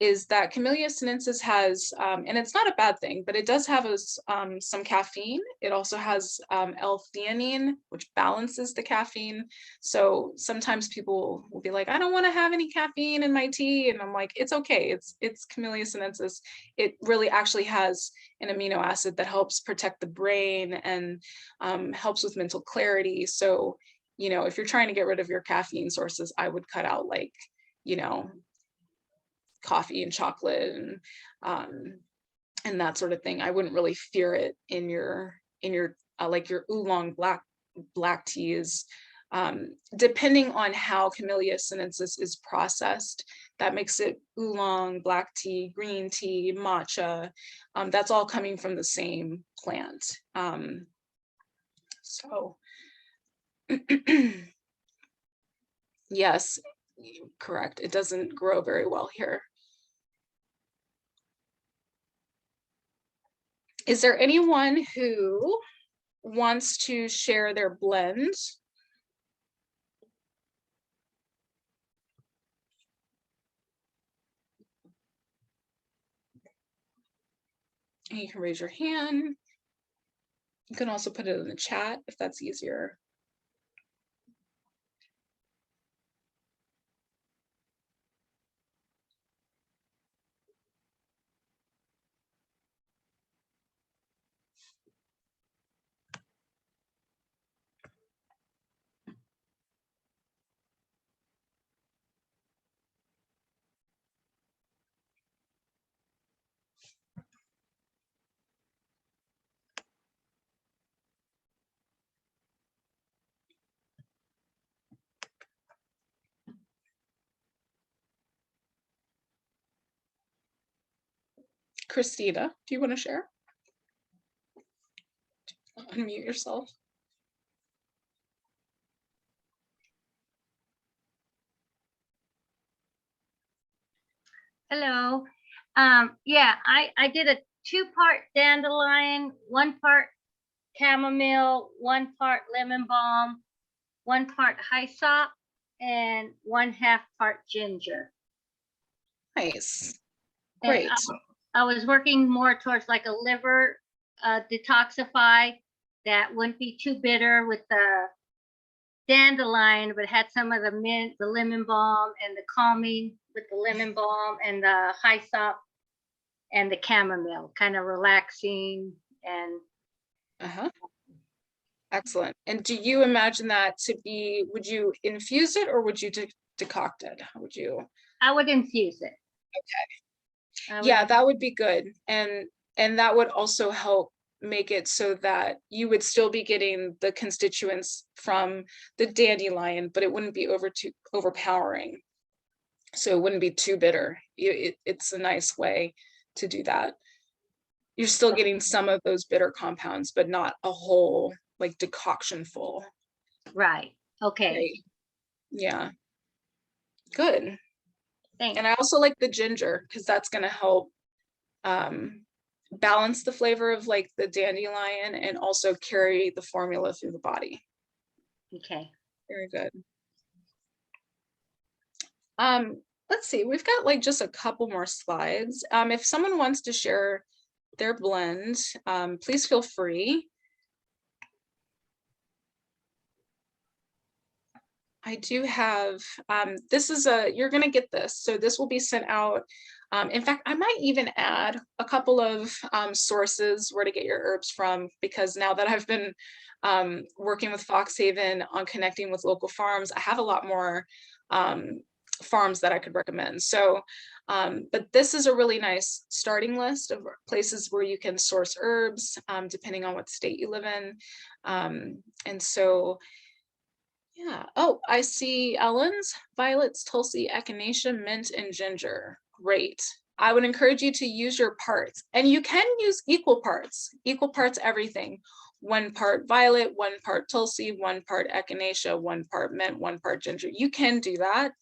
is that Camellia sinensis has, and it's not a bad thing, but it does have some caffeine. It also has L-theanine, which balances the caffeine. So sometimes people will be like, I don't want to have any caffeine in my tea. And I'm like, it's okay. It's Camellia sinensis. It really actually has an amino acid that helps protect the brain and helps with mental clarity. So, you know, if you're trying to get rid of your caffeine sources, I would cut out, like, you know, coffee and chocolate and that sort of thing. I wouldn't really fear it in your like your oolong black teas. Depending on how Camellia sinensis is processed, that makes it oolong, black tea, green tea, matcha. That's all coming from the same plant. So yes, correct. It doesn't grow very well here. Is there anyone who wants to share their blend? You can raise your hand. You can also put it in the chat if that's easier. Christina, do you want to share? Unmute yourself. Hello. Yeah, I did a 2-part dandelion, 1 part chamomile, 1 part lemon balm, 1 part hyssop, and 1/2 part ginger. Nice. And Great. I was working more towards like a liver detoxify that wouldn't be too bitter with the dandelion, but had some of the mint, the lemon balm, and the calming with the lemon balm and the hyssop and the chamomile, kind of relaxing. And Excellent. And do you imagine that to be, would you infuse it or would you decoct it? How would you? I would infuse it. Okay. Yeah, that would be good. And that would also help make it so that you would still be getting the constituents from the dandelion, but it wouldn't be overpowering. So it wouldn't be too bitter. It's a nice way to do that. You're still getting some of those bitter compounds, but not a whole, like, decoction full. Right. Okay. Right. Yeah. Good. Thanks. And I also like the ginger because that's going to help balance the flavor of, like, the dandelion and also carry the formula through the body. Okay. Very good. Let's see, we've got like just a couple more slides. If someone wants to share their blend, please feel free. I do have, this is you're gonna get this. So this will be sent out. In fact, I might even add a couple of sources where to get your herbs from, because now that I've been working with Foxhaven on connecting with local farms, I have a lot more farms that I could recommend. So, but this is a really nice starting list of places where you can source herbs, depending on what state you live in. And so, yeah. Oh, I see Ellen's, violets, tulsi, echinacea, mint, and ginger. Great. I would encourage you to use your parts, and you can use equal parts everything. 1 part violet, 1 part tulsi, 1 part echinacea, 1 part mint, 1 part ginger. You can do that.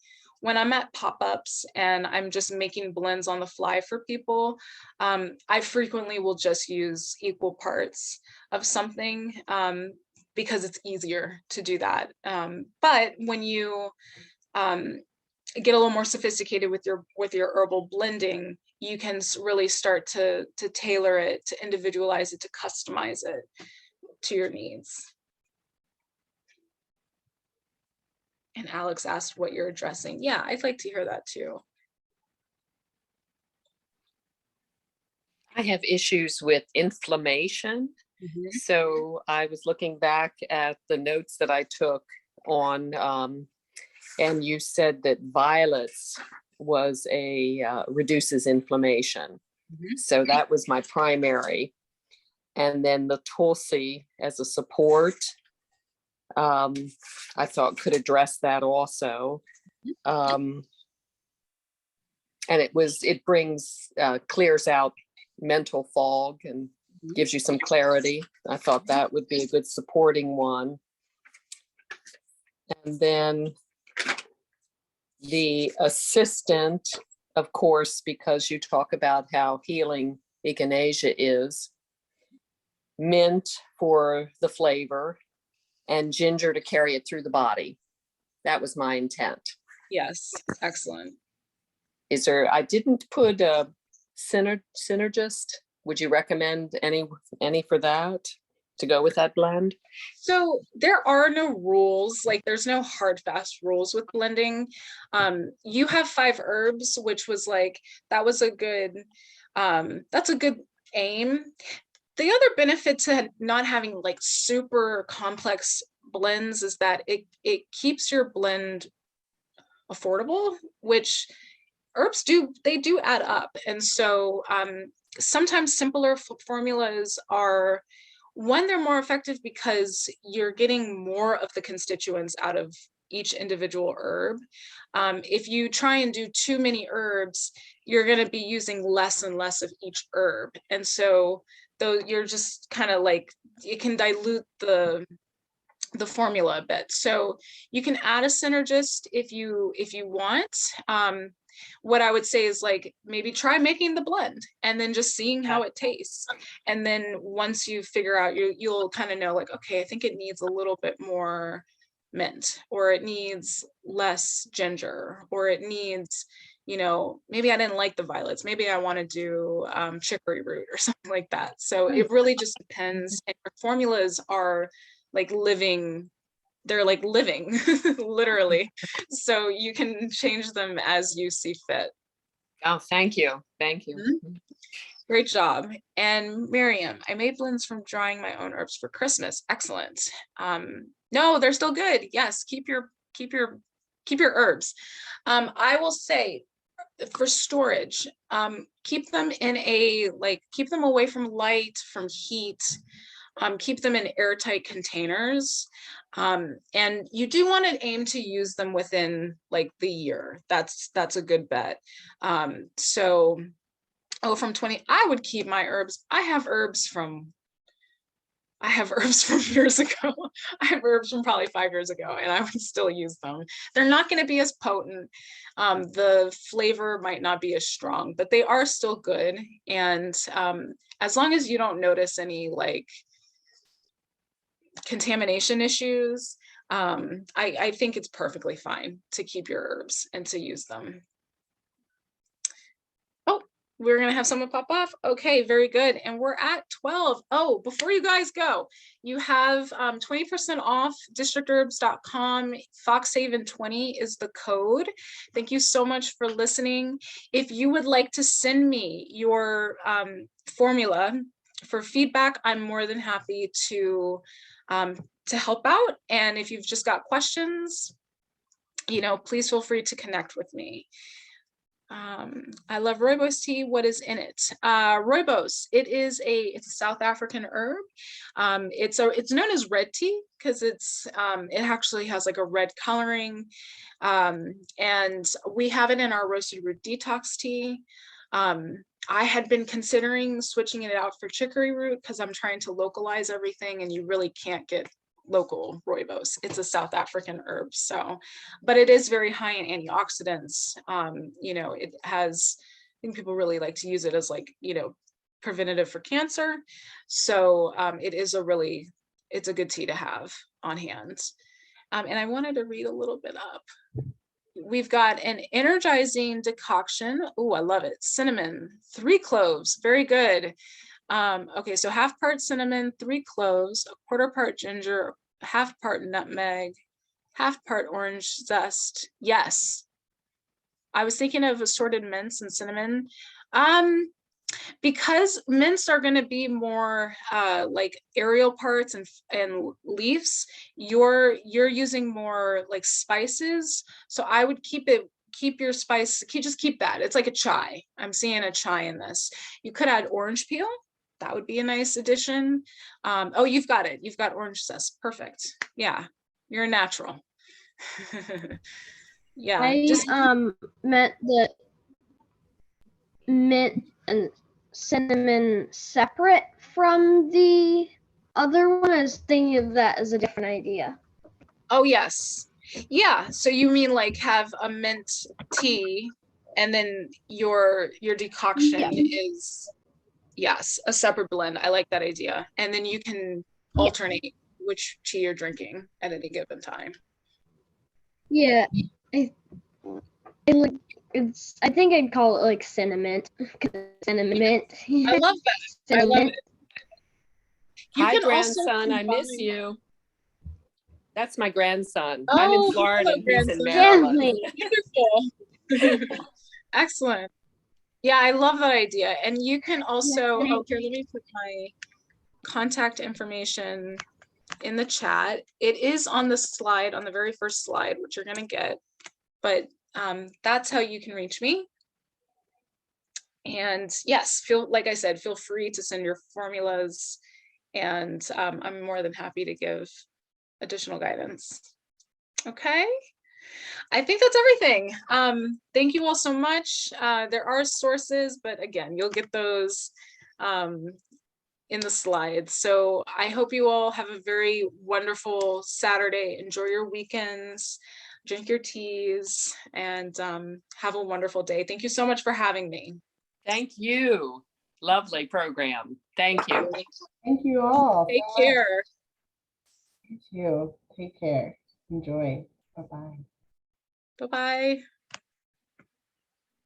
When I'm at pop-ups and I'm just making blends on the fly for people, I frequently will just use equal parts of something, because it's easier to do that. But when you get a little more sophisticated with your herbal blending, you can really start to tailor it, to individualize it, to customize it to your needs. And Alex asked what you're addressing. Yeah, I'd like to hear that too. I have issues with inflammation. So I was looking back at the notes that I took on, and you said that violets was reduces inflammation. So that was my primary. And then the tulsi as a support, I thought could address that also. And it brings, clears out mental fog and gives you some clarity. I thought that would be a good supporting one. And then the assistant, of course, because you talk about how healing echinacea is, mint for the flavor, and ginger to carry it through the body. That was my intent. Yes, excellent. I didn't put a synergist. Would you recommend any for that to go with that blend? So there are no rules, like there's no hard fast rules with blending. You have 5 herbs, which was like, that was a good, that's a good aim. The other benefit to not having like super complex blends is that it keeps your blend affordable, which herbs do add up. And so sometimes simpler formulas are, one, they're more effective because you're getting more of the constituents out of each individual herb. If you try and do too many herbs, you're going to be using less and less of each herb. And so though you're just kind of like, it can dilute the formula a bit. So you can add a synergist if you want. What I would say is like, maybe try making the blend and then just seeing how it tastes. And then once you figure out, you'll kind of know like, okay, I think it needs a little bit more mint, or it needs less ginger, or it needs, maybe I didn't like the violets. Maybe I want to do chicory root or something like that. So it really just depends. And your formulas are like living, they're like living, literally. So you can change them as you see fit. Oh, thank you. Thank you. Great job. And Miriam, I made blends from drying my own herbs for Christmas. Excellent. No, they're still good. Yes, keep your herbs. I will say, for storage, keep them keep them away from light, from heat. Keep them in airtight containers. And you do want to aim to use them within like the year. That's a good bet. From 20, I would keep my herbs. I have herbs from years ago. I have herbs from probably 5 years ago, and I would still use them. They're not going to be as potent. The flavor might not be as strong, but they are still good. And as long as you don't notice any like contamination issues, I think it's perfectly fine to keep your herbs and to use them. Oh, we're gonna have someone pop off. Okay, very good. And we're at 12. Oh, before you guys go, you have 20% off districtherbs.com. Foxhaven20 is the code. Thank you so much for listening. If you would like to send me your formula for feedback, I'm more than happy to help out. And if you've just got questions, please feel free to connect with me. I love rooibos tea. What is in it? Rooibos. It's a South African herb. It's known as red tea because it actually has like a red coloring. And we have it in our roasted root detox tea. I had been considering switching it out for chicory root because I'm trying to localize everything, and you really can't get local rooibos. It's a South African herb. So, but it is very high in antioxidants. It has, I think people really like to use it as like, preventative for cancer. So it's a good tea to have on hand. And I wanted to read a little bit up. We've got an energizing decoction. Oh, I love it. Cinnamon, 3 cloves, very good. Okay, so half part cinnamon, 3 cloves, a quarter part ginger, half part nutmeg, half part orange zest. Yes. I was thinking of assorted mints and cinnamon. Because mints are going to be more like aerial parts and leaves, you're using more like spices. So I would keep your spice, just keep that. It's like a chai. I'm seeing a chai in this. You could add orange peel. That would be a nice addition. Oh, you've got it. You've got orange zest. Perfect. Yeah, you're a natural. Yeah. I meant the mint and cinnamon separate from the other one. I was thinking of that as a different idea. Oh, yes. Yeah. So you mean like have a mint tea and then your decoction is, yes, a separate blend. I like that idea. And then you can alternate which tea you're drinking at any given time. Yeah. I think I'd call it like cinnamon. Cinnamon mint. I love that. I love it. You Hi, can grandson. also I miss combine- you. That's my grandson. I'm in Oh, Florida hello, and he's in grandson. Maryland. Wonderful. Excellent. Yeah, I love that idea. And you can also, oh, here, let me put my contact information in the chat. It is on the slide, on the very first slide, which you're going to get. But that's how you can reach me. And yes, like I said, feel free to send your formulas. And I'm more than happy to give additional guidance. Okay. I think that's everything. Thank you all so much. There are sources, but again, you'll get those in the slides. So I hope you all have a very wonderful Saturday. Enjoy your weekends, drink your teas, and have a wonderful day. Thank you so much for having me. Thank you. Lovely program. Thank you. Thank you all. Take so much. care. You too. Take care. Enjoy. Bye-bye. Bye-bye.